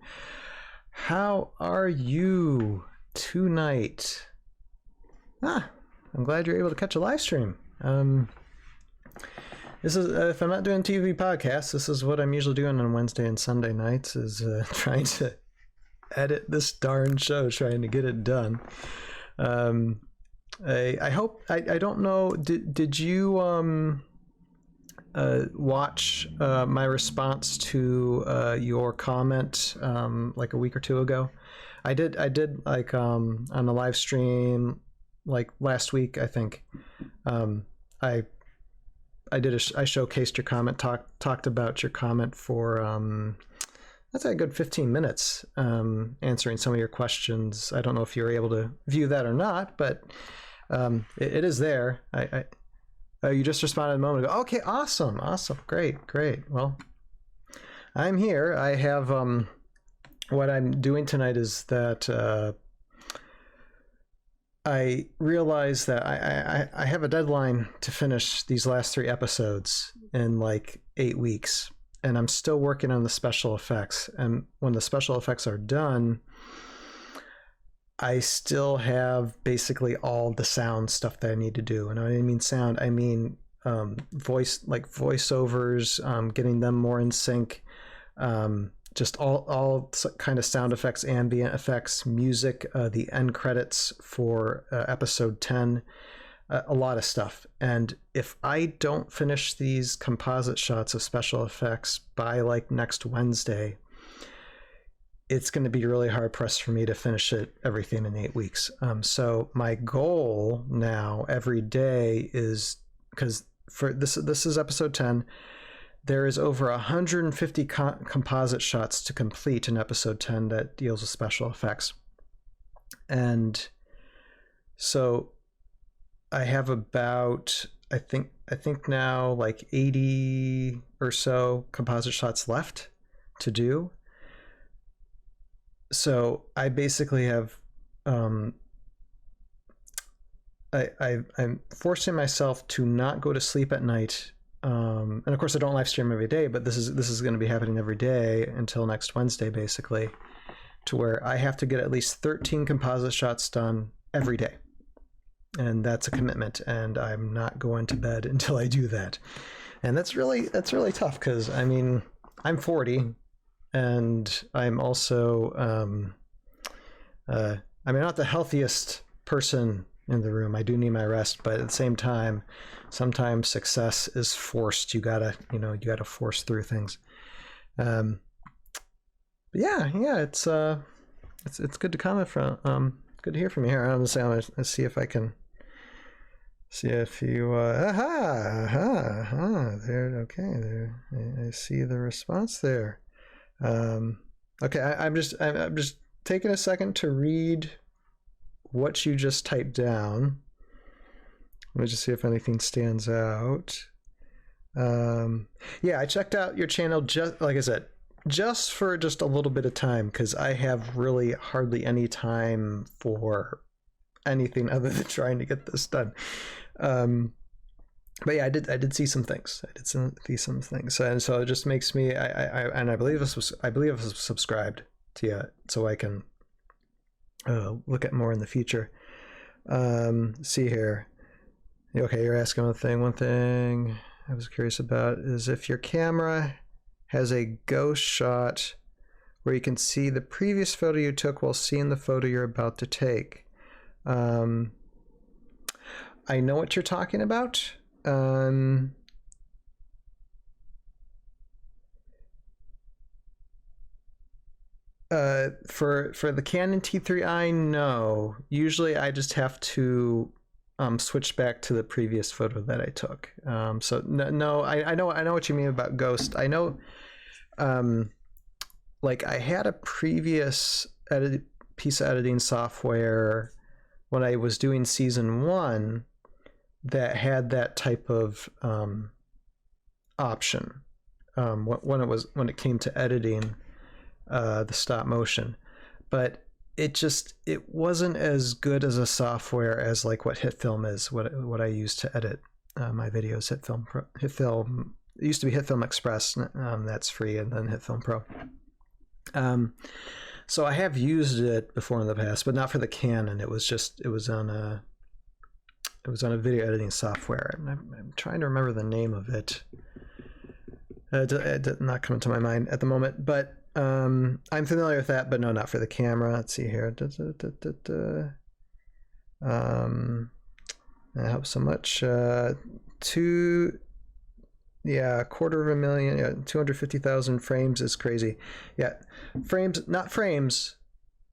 How are you tonight? I'm glad you're able to catch a live stream. This is if I'm not doing TV podcasts, this is what I'm usually doing on Wednesday and Sunday nights, is trying to edit this darn show, trying to get it done. I hope, I don't know, did you watch my response to your comment like a week or two ago? I did like on the live stream like last week, I think. I showcased your comment, talked about your comment for that's a good 15 minutes, answering some of your questions. I don't know if you were able to view that or not, but it is there. You just responded a moment ago. Okay, awesome, great. Well, I'm here. I have what I'm doing tonight is that I realize that I have a deadline to finish these last 3 episodes in like 8 weeks, and I'm still working on the special effects. And when the special effects are done, I still have basically all the sound stuff that I need to do. And when I mean sound, I mean voice, like voiceovers, getting them more in sync, just all kind of sound effects, ambient effects, music, the end credits for episode 10, a lot of stuff. And if I don't finish these composite shots of special effects by like next Wednesday, it's going to be really hard pressed for me to finish everything in 8 weeks. So my goal now every day is, because for this is episode 10, there is over 150 composite shots to complete in episode 10 that deals with special effects. And so I have about, I think now like 80 or so composite shots left to do. So I basically have, I'm forcing myself to not go to sleep at night. And of course I don't live stream every day, but this is going to be happening every day until next Wednesday, basically, to where I have to get at least 13 composite shots done every day. And that's a commitment, and I'm not going to bed until I do that. And that's really tough, because I mean, I'm 40, and I'm also I mean, not the healthiest person in the room. I do need my rest, but at the same time, sometimes success is forced. You gotta force through things. But yeah, it's good to comment from. Good to hear from you here. I'm gonna see if I can see if you there. Okay, there. I see the response there. Okay, I'm just taking a second to read what you just typed down. Let me just see if anything stands out. Yeah, I checked out your channel, just like I said, just for just a little bit of time, because I have really hardly any time for anything other than trying to get this done. But yeah, I did see some things. And so it just makes me I believe I was subscribed to you, so I can look at more in the future. See here. Okay, you're asking one thing I was curious about is if your camera has a ghost shot where you can see the previous photo you took while seeing the photo you're about to take. I know what you're talking about. For the Canon T3i, no. Usually I just have to switch back to the previous photo that I took. So no, I know what you mean about ghost. I know, like I had a previous piece of editing software when I was doing season 1 that had that type of option when it came to editing the stop motion, but it wasn't as good as a software as like what HitFilm is, what I use to edit my videos. HitFilm, it used to be HitFilm Express, that's free, and then HitFilm Pro. So I have used it before in the past, but not for the Canon. It was on a video editing software, and I'm trying to remember the name of it. It did not come to my mind at the moment, but I'm familiar with that, but no, not for the camera. Let's see here. That helps so much. $250,000, 250,000 frames is crazy. Yeah, frames, not frames,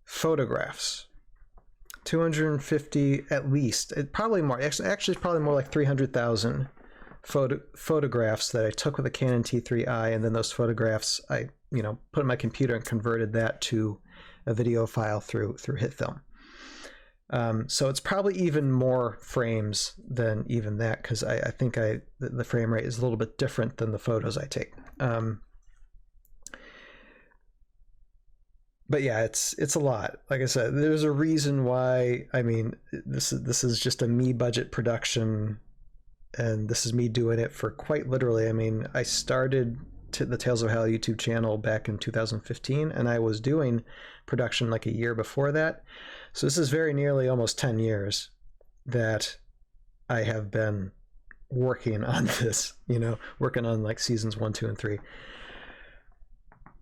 photographs. 250 at least. It probably more. Actually, it's probably more like 300,000 photographs that I took with a Canon T3i, and then those photographs I put in my computer and converted that to a video file through HitFilm. So it's probably even more frames than even that, because I think the frame rate is a little bit different than the photos I take. But yeah, it's a lot. Like I said, there's a reason why. I mean, this is just a me budget production, and this is me doing it for quite literally. I mean, I started the Tales of Valhalla YouTube channel back in 2015, and I was doing production like a year before that. So this is very nearly almost 10 years that I have been working on this, working on like seasons 1, 2, and 3.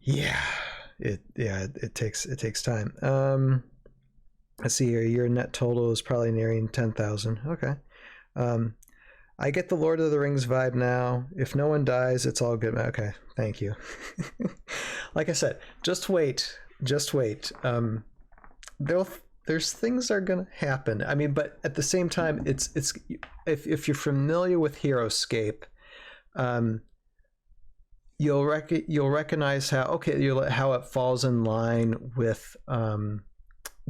Yeah, it takes time. Let's see here. Your net total is probably nearing 10,000. Okay. I get the Lord of the Rings vibe now. If no one dies, it's all good. Okay, thank you. Like I said, just wait. There's things that are gonna happen. I mean, but at the same time, it's if you're familiar with Heroscape, you'll recognize how it falls in line with the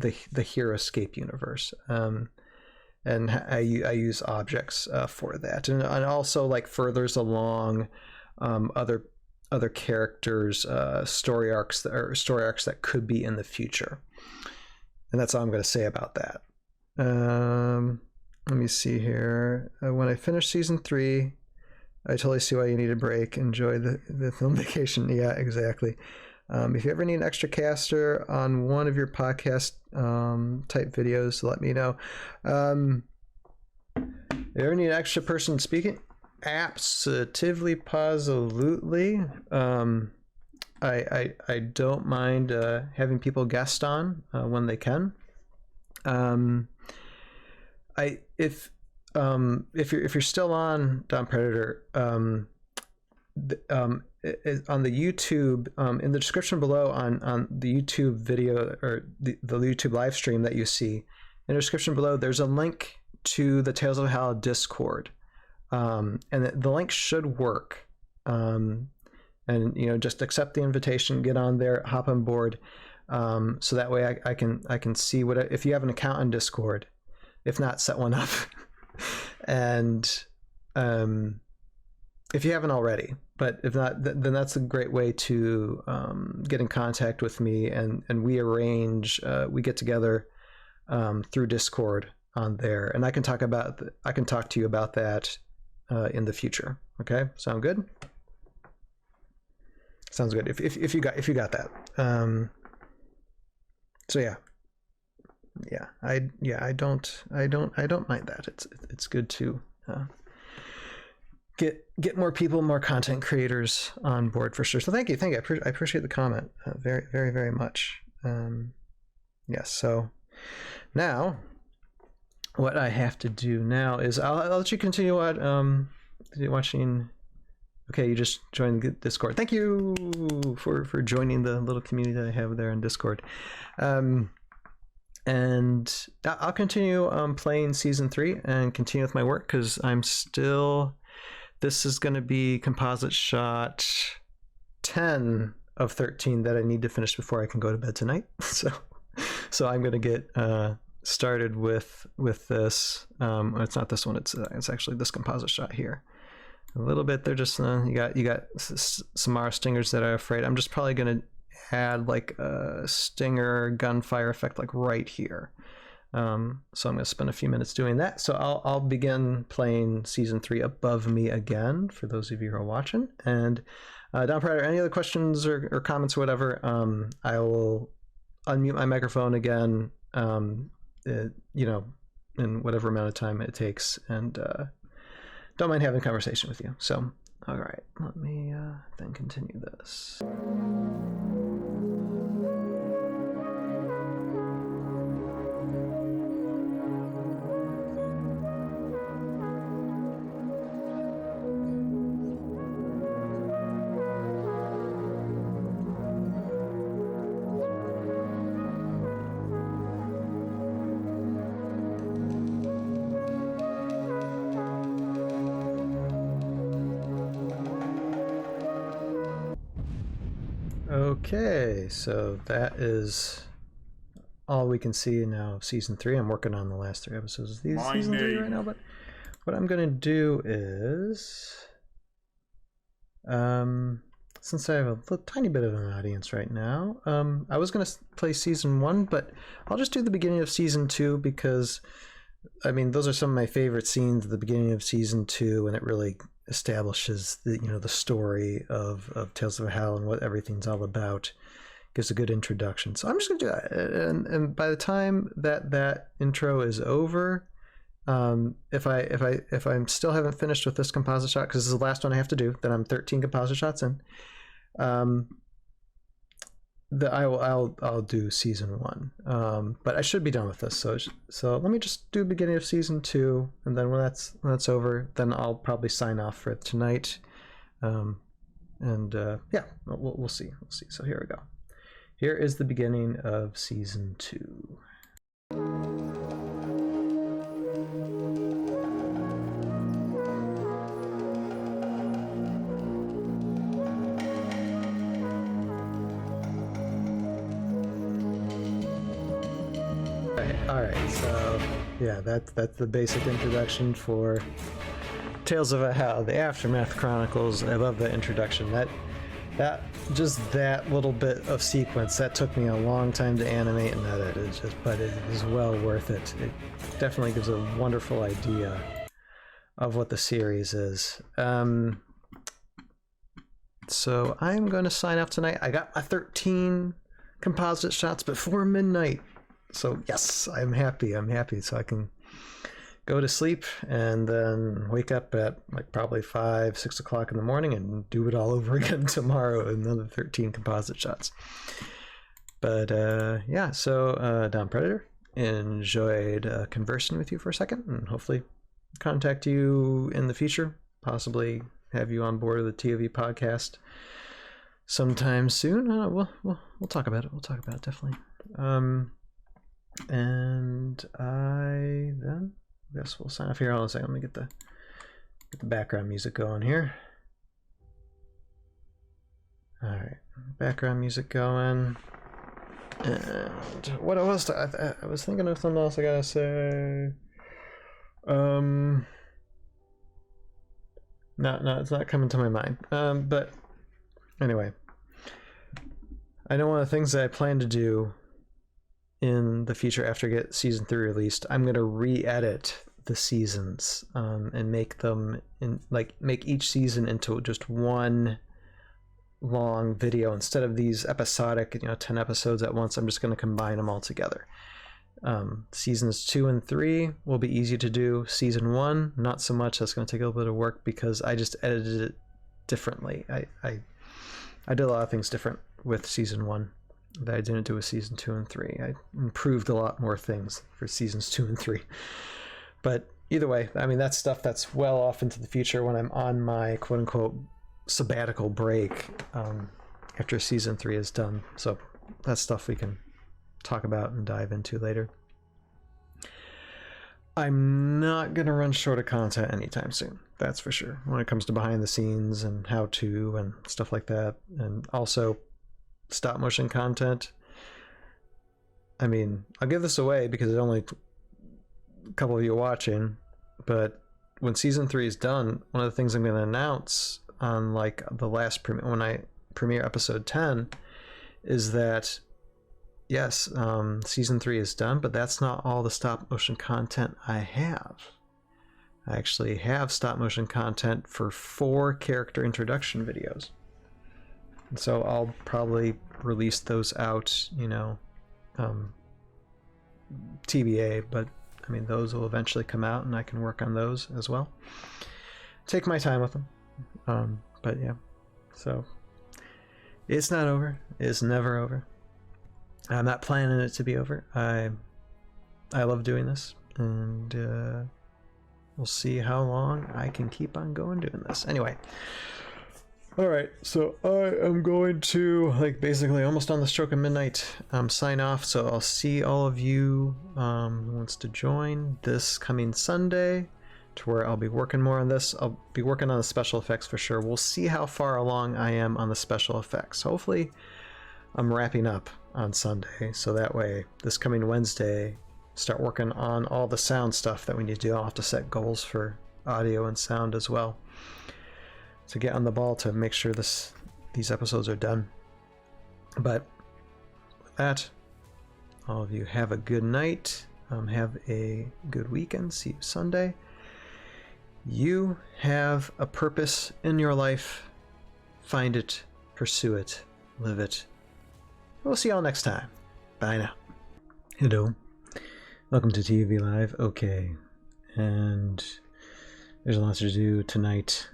Heroscape universe. And I use objects for that, and also like furthers along other characters' story arcs that could be in the future, and that's all I'm going to say about that. Let me see here. When I finish season 3, I totally see why you need a break. Enjoy the film vacation. Yeah, exactly. If you ever need an extra caster on one of your podcast type videos, let me know. If you ever need an extra person speaking, absolutely, positively. I don't mind having people guest on when they can. If you're still on Don Predator, on the YouTube, in the description below on the YouTube video or the YouTube live stream that you see, in the description below, there's a link to the Tales of Valhalla Discord, and the link should work. And just accept the invitation, get on there, hop on board, so that way I can see what if you have an account on Discord. If not, set one up. And if you haven't already, but if not, then that's a great way to get in contact with me, and we arrange, we get together through Discord on there, and I can talk to you about that in the future. Okay, sound good? Sounds good. If you got that. So I don't mind that. It's good to get more people, more content creators on board for sure. So thank you. I appreciate the comment very, very, very much. Yes. So now, what I have to do now is I'll let you continue watching. Okay, you just joined the Discord. Thank you for joining the little community that I have there in Discord. And I'll continue playing Season 3 and continue with my work, because this is going to be composite shot 10 of 13 that I need to finish before I can go to bed tonight. So I'm going to get started with this. It's not this one, it's actually this composite shot here. A little bit, they're just you got some arrow stingers that are afraid. I'm just probably gonna add like a stinger gunfire effect like right here. So I'm gonna spend a few minutes doing that. So I'll begin playing Season 3 above me again for those of you who are watching. And Don Predator, any other questions or comments or whatever, I will unmute my microphone again, in whatever amount of time it takes, and don't mind having a conversation with you. So, all right, let me then continue this. Okay, so that is all we can see now of Season 3. I'm working on the last 3 episodes of Season 3 right now, but what I'm going to do is, since I have a tiny bit of an audience right now, I was going to play Season 1, but I'll just do the beginning of Season 2, because, I mean, those are some of my favorite scenes at the beginning of Season 2, and it really establishes the story of Tales of Valhalla and what everything's all about. Gives a good introduction. So I'm just gonna do that, and by the time that intro is over, if I'm still haven't finished with this composite shot, because this is the last one I have to do, then I'm 13 composite shots in, I'll do Season 1, but I should be done with this. So let me just do beginning of Season 2, and then when that's over, then I'll probably sign off for tonight. Yeah, we'll see. So here we go. Here is the beginning of Season 2. Alright, so yeah, that's the basic introduction for Tales of Valhalla, the Aftermath Chronicles. I love that introduction. That little bit of sequence, that took me a long time to animate and edit. But it is well worth it. It definitely gives a wonderful idea of what the series is. so I'm going to sign off tonight. I got my 13 composite shots before midnight. So yes, I'm happy. So I can go to sleep and then wake up at like probably 5, 6 o'clock in the morning and do it all over again tomorrow. Another 13 composite shots. But yeah, so Down Predator, enjoyed conversing with you for a second, and hopefully contact you in the future. Possibly have you on board of the ToV podcast sometime soon. We'll talk about it. We'll talk about it definitely. And I then guess we'll sign off here. Hold on a second. Let me get the background music going here. All right, background music going. And what else? I was thinking of something else I gotta say. No, it's not coming to my mind. But anyway, I know one of the things that I plan to do in the future after I get season 3 released, I'm gonna re-edit the seasons and make them make each season into just one long video instead of these episodic 10 episodes at once. I'm just going to combine them all together. Seasons 2 and 3 will be easy to do. Season 1 not so much. That's going to take a little bit of work because I just edited it differently. I did a lot of things different with season 1 that I didn't do with season 2 and 3. I improved a lot more things for seasons 2 and 3. But either way, I mean, that's stuff that's well off into the future when I'm on my quote-unquote sabbatical break after season 3 is done. So that's stuff we can talk about and dive into later. I'm not going to run short of content anytime soon, that's for sure, when it comes to behind the scenes and how to and stuff like that. And also stop motion content. I mean, I'll give this away because there's only a couple of you watching, but when season 3 is done, one of the things I'm going to announce on like the last when I premiere episode 10 is that yes, season 3 is done, but that's not all the stop motion content I have. I actually have stop motion content for 4 character introduction videos, and so I'll probably release those out, TBA, but I mean those will eventually come out and I can work on those as well. Take my time with them. But yeah, so it's not over. It's never over. I'm not planning it to be over. I love doing this, and we'll see how long I can keep on going doing this. Anyway, all right. So I am going to basically almost on the stroke of midnight sign off. So I'll see all of you who wants to join this coming Sunday, to where I'll be working more on this. I'll be working on the special effects for sure. We'll see how far along I am on the special effects. Hopefully I'm wrapping up on Sunday, so that way this coming Wednesday start working on all the sound stuff that we need to do. I'll have to set goals for audio and sound as well to get on the ball to make sure these episodes are done. But with that, all of you have a good night. Have a good weekend. See you Sunday. You have a purpose in your life. Find it, pursue it, live it. We'll see y'all next time. Bye now. Hello. Welcome to TV Live. Okay. And there's a lot to do tonight.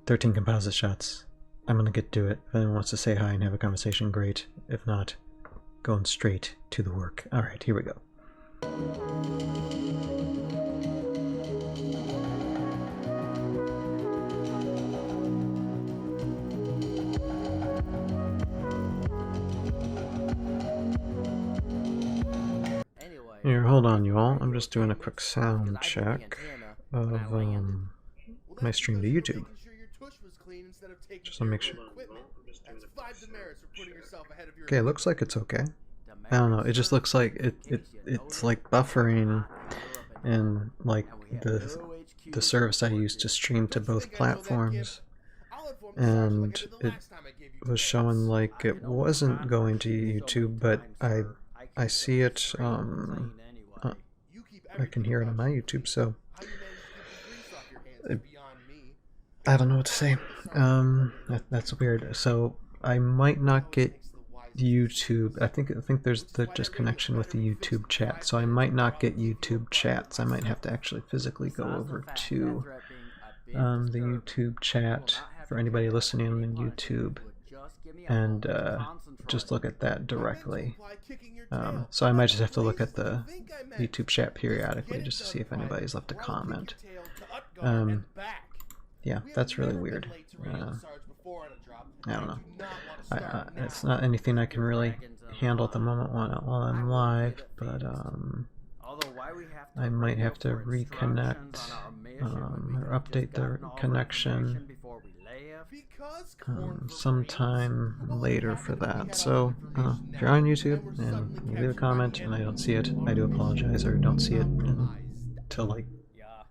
13 composite shots. I'm gonna get to it. If anyone wants to say hi and have a conversation, great. If not, going straight to the work. Alright, here we go. Here, hold on, you all. I'm just doing a quick sound check of my stream to YouTube. Just to make sure. Okay, it looks like it's okay. I don't know. It just looks like it's like buffering, and like the service I use to stream to both platforms, and it was showing like it wasn't going to YouTube, but I see it. I can hear it on my YouTube, so I don't know what to say. That's weird. So I might not get YouTube. I think there's the just connection with the YouTube chat. So I might not get YouTube chats. I might have to actually physically go over to the YouTube chat for anybody listening on YouTube and just look at that directly. So I might just have to look at the YouTube chat periodically just to see if anybody's left a comment. Yeah, that's really weird. I don't know. It's not anything I can really handle at the moment while I'm live, but I might have to reconnect or update the connection sometime later for that. So if you're on YouTube and you leave a comment and I don't see it, I do apologize, or don't see it until like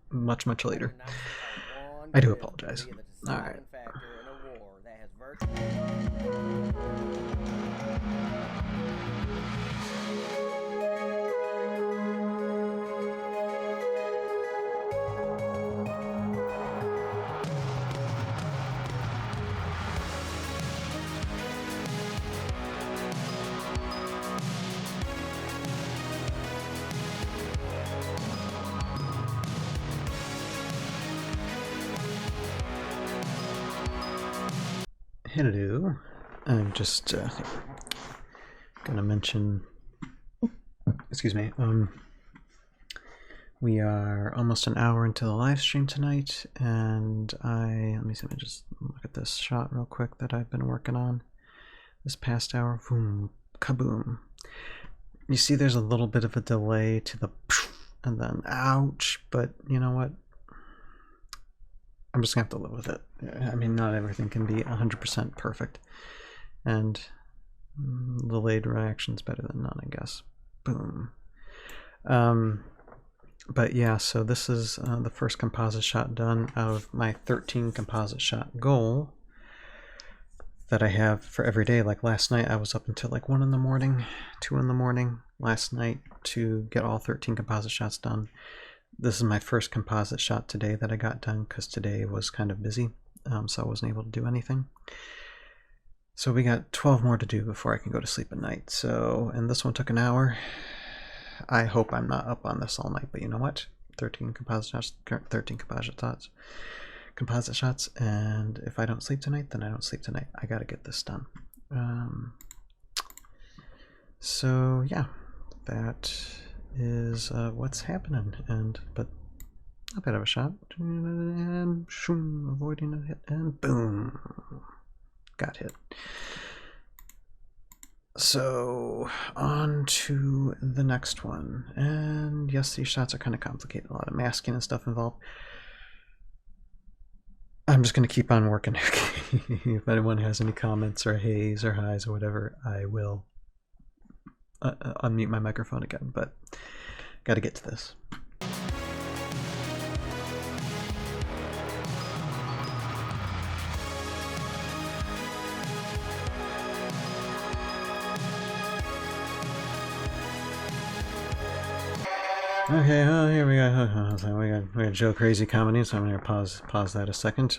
much later. I do apologize. Alright. Hello. I'm just gonna mention, excuse me, we are almost an hour into the live stream tonight, and let me see, let me just look at this shot real quick that I've been working on this past hour. Boom, kaboom. You see there's a little bit of a delay to the and then ouch, but you know what? I'm just gonna have to live with it. I mean, not everything can be 100% perfect, and delayed reaction's better than none, I guess. Boom. But yeah, so this is the first composite shot done out of my 13 composite shot goal that I have for every day. Like last night, I was up until like 1 in the morning, 2 in the morning last night to get all 13 composite shots done. This is my first composite shot today that I got done because today was kind of busy, so I wasn't able to do anything. So we got 12 more to do before I can go to sleep at night. So, and this one took an hour. I hope I'm not up on this all night, but you know what? 13 composite shots, 13 composite shots, and if I don't sleep tonight, then I don't sleep tonight. I gotta get this done. So yeah, that is what's happening, but a bit of a shot, and shoom, avoiding a hit, and boom, got hit. So on to the next one, and yes, these shots are kind of complicated, a lot of masking and stuff involved. I'm just going to keep on working. If anyone has any comments or hays or highs or whatever, I will unmute my microphone again, but got to get to this. Okay, here we go. We got Joe Crazy commenting, so I'm gonna pause that a second.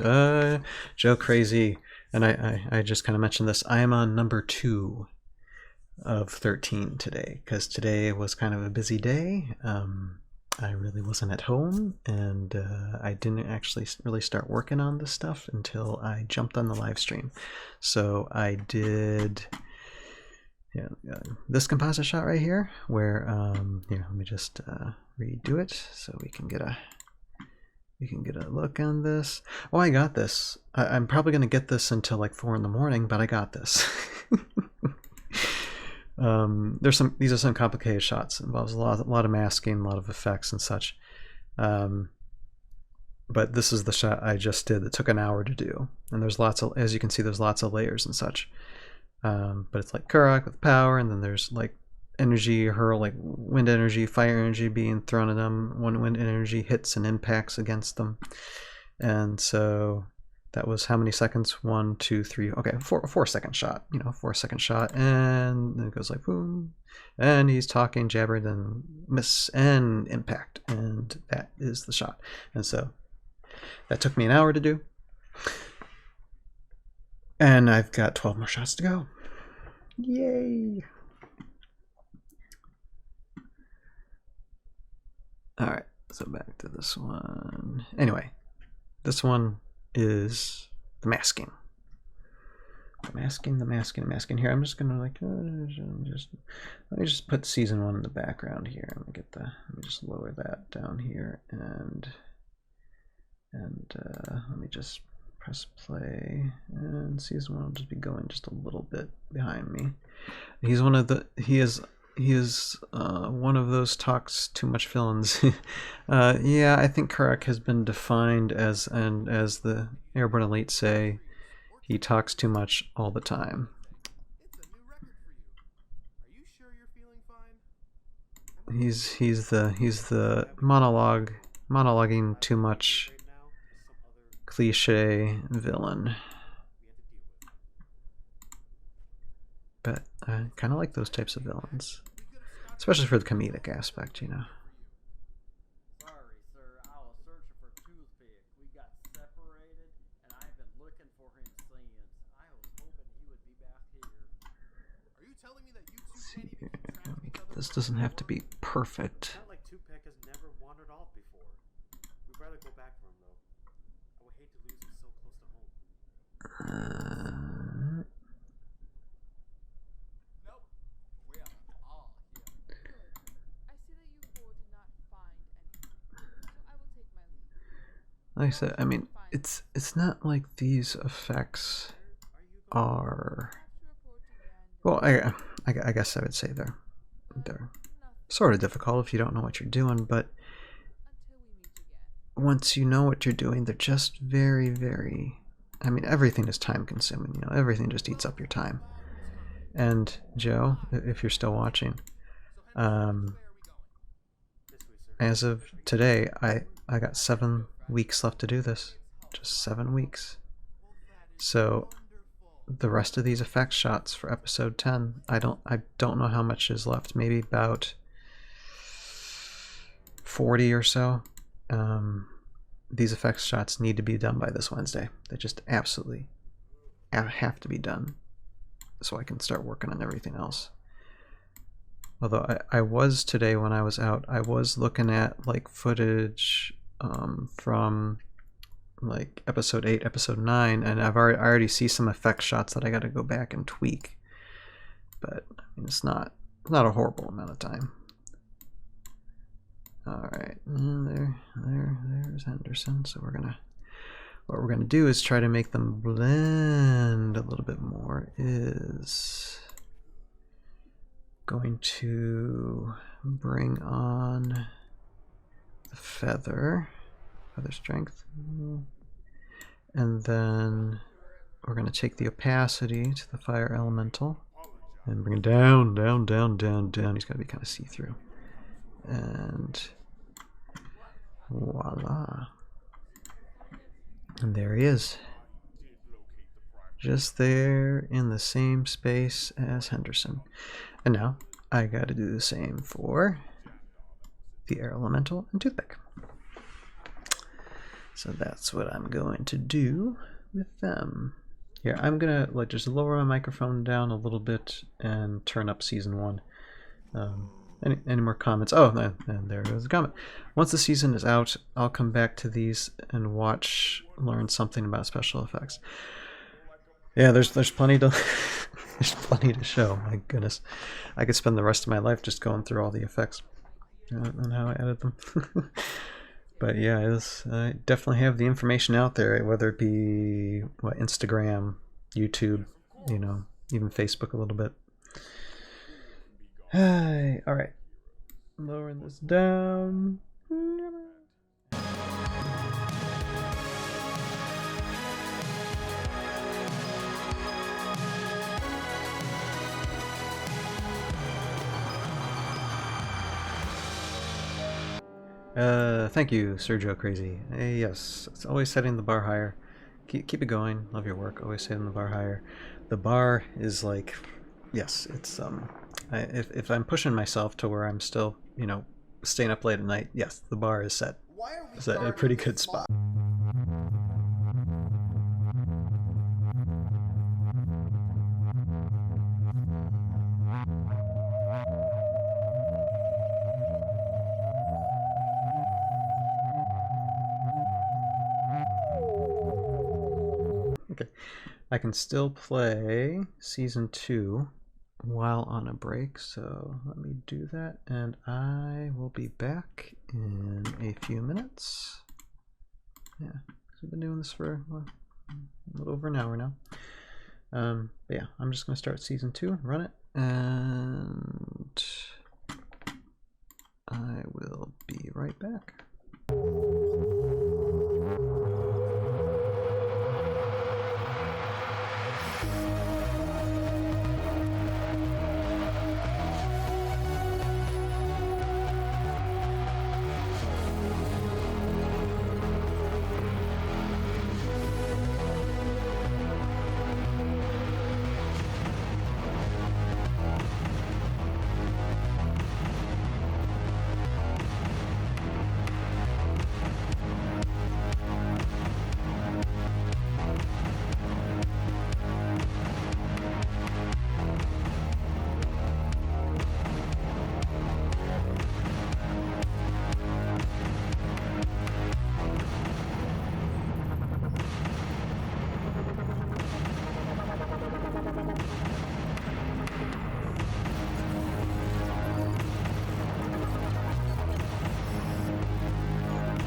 Joe Crazy, and I just kind of mentioned this. I am on number 2 of 13 today because today was kind of a busy day. I really wasn't at home, and I didn't actually really start working on this stuff until I jumped on the live stream. So I did. Yeah, this composite shot right here, where here, let me just redo it so we can get a look on this. Oh, I got this. I'm probably gonna get this until like 4 in the morning, but I got this. These are some complicated shots. It involves a lot of masking, a lot of effects and such. But this is the shot I just did that took an hour to do, and there's lots of, as you can see, there's lots of layers and such. But it's like Kurok with power, and then there's like energy, like wind energy, fire energy being thrown at them when wind energy hits and impacts against them. And so that was how many seconds? 1, 2, 3. Okay, 4-second shot. 4-second shot, and then it goes like boom, and he's talking, jabber, then miss and impact, and that is the shot. And so that took me an hour to do. And I've got 12 more shots to go. Yay! Alright, so back to this one. Anyway, this one is the masking. The masking. Here, I'm just gonna like let me just put season 1 in the background here. Let me just lower that down here and let me just press play, and season 1 will just be going just a little bit behind me. He is one of those talks too much villains. Yeah, I think Karak has been defined as the Airborne Elite say, he talks too much all the time. He's the monologuing too much cliche villain. But I kind of like those types of villains, especially for the comedic aspect, you know.
Sorry, sir. I was searching for toothpick. We got separated, and I've been looking for him since. I was hoping he would be back here. Are you telling me that you two can't even keep track of each other?
This doesn't have to be perfect.
Not like Tupac has never wandered off before. We'd rather go back for him, though. I would hate to lose him so close to home.
Nope. We are all here.
I see that you four did not find anything, so I will take my leave.
Like I said, I mean, it's not like these effects are. Well, I guess I would say they're sort of difficult if you don't know what you're doing, but
Until we meet again.
once you know what you're doing, they're just very, very. I mean, everything is time consuming, you know, everything just eats up your time. And Joe, if you're still watching, as of today, I got 7 weeks left to do this. Just 7 weeks. So the rest of these effects shots for episode 10, I don't know how much is left. Maybe about 40 or so. These effects shots need to be done by this Wednesday. They just absolutely have to be done so I can start working on everything else. Although I was today when I was out, I was looking at like footage from like episode 8, episode 9, and I already see some effect shots that I got to go back and tweak. But I mean, it's not a horrible amount of time. All right, there's Henderson. So what we're gonna do is try to make them blend a little bit more. Is going to bring on the feather strength, and then we're going to take the opacity to the fire elemental and bring it down. He's got to be kind of see-through, and voila, and there he is, just there in the same space as Henderson. And now I got to do the same for the air elemental and toothpick. So that's what I'm going to do with them. Here, I'm gonna like just lower my microphone down a little bit and turn up season 1. Any more comments? Oh, and there goes the comment. Once the season is out, I'll come back to these and learn something about special effects. Yeah, there's plenty to there's plenty to show. My goodness, I could spend the rest of my life just going through all the effects and how I edit them. But yeah, I definitely have the information out there, whether it be Instagram, YouTube, you know, even Facebook a little bit. Hi, all right, lowering this down. Thank you, Sergio Crazy. Yes, it's always setting the bar higher. Keep it going. Love your work. Always setting the bar higher. The bar is like, yes, it's if I'm pushing myself to where I'm still, you know, staying up late at night, yes, the bar is set. It's at a pretty good spot. Okay. I can still play Season 2 while on a break, so let me do that, and I will be back in a few minutes. Yeah, we've been doing this for a little over an hour now. But yeah, I'm just going to start Season 2, run it, and I will be right back.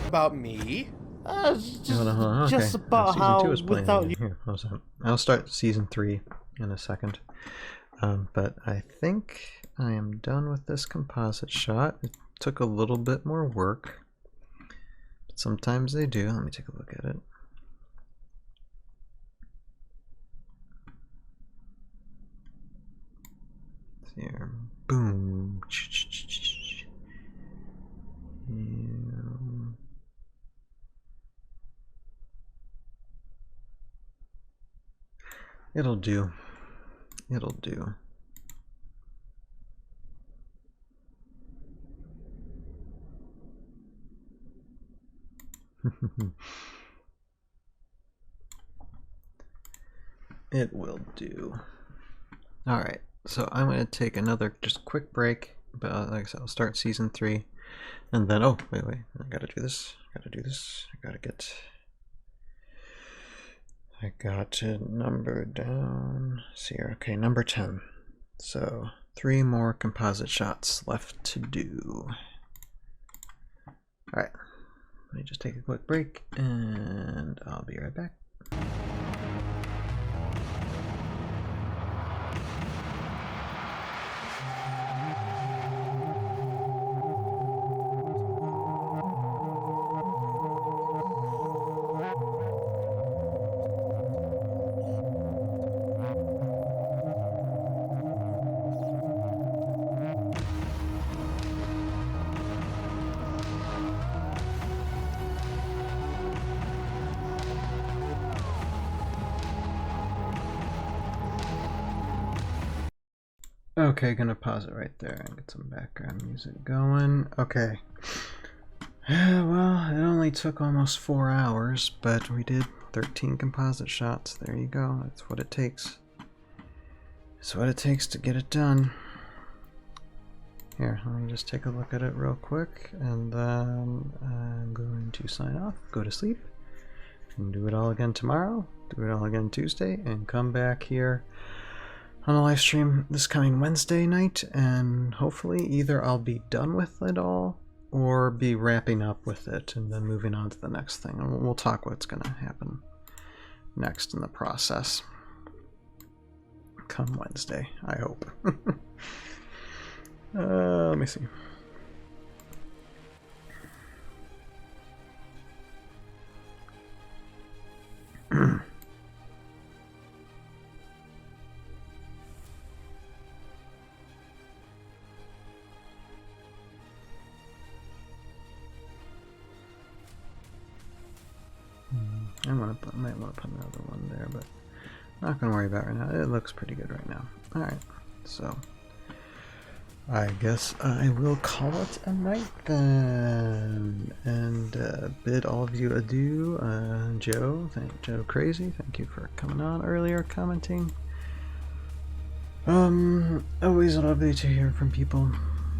About me?
Just about
how
Season 2 is playing.
without you.
Here, how's that? I'll start Season 3 in a second. But I think I am done with this composite shot. It took a little bit more work. But sometimes they do. Let me take a look at it. Here. Boom. It'll do. It'll do. It will do. Alright, so I'm going to take another just quick break, but like I said, I'll start Season 3, and then, oh, wait, I gotta do this, I got to number down, see here, okay, number 10, so 3 more composite shots left to do. Alright, let me just take a quick break, and I'll be right back. Okay, gonna pause it right there and get some background music going. Okay. Well, it only took almost 4 hours, but we did 13 composite shots. There you go. That's what it takes. That's what it takes to get it done. Here, let me just take a look at it real quick, and then I'm going to sign off, go to sleep, and do it all again tomorrow, do it all again Tuesday, and come back here on a live stream this coming Wednesday night, and hopefully either I'll be done with it all or be wrapping up with it and then moving on to the next thing. And we'll talk what's going to happen next in the process come Wednesday, I hope. Let me see. Might want to put another one there, but not going to worry about it right now. It looks pretty good right now. Alright, so I guess I will call it a night then, and bid all of you adieu. Joe Crazy, thank you for coming on earlier, commenting. Always lovely to hear from people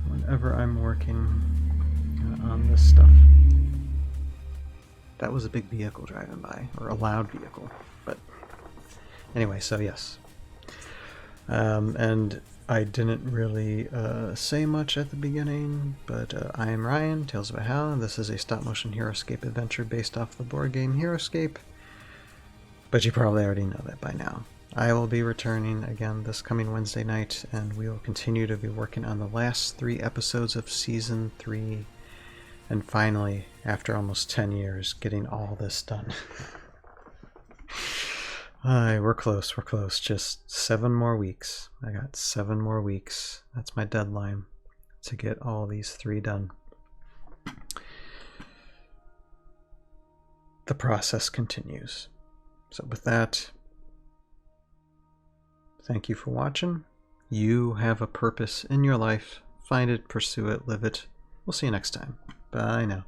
whenever I'm working on this stuff. That was a big vehicle driving by, or a loud vehicle, but Anyway, so yes. And I didn't really say much at the beginning, but I am Ryan, Tales of Valhalla. This is a stop-motion Heroscape adventure based off the board game Heroscape. But you probably already know that by now. I will be returning again this coming Wednesday night, and we will continue to be working on the last 3 episodes of Season 3. And finally, after almost 10 years, getting all this done. We're close, we're close. Just 7 more weeks. I got 7 more weeks. That's my deadline to get all these 3 done. The process continues. So with that, thank you for watching. You have a purpose in your life. Find it, pursue it, live it. We'll see you next time. Bye now.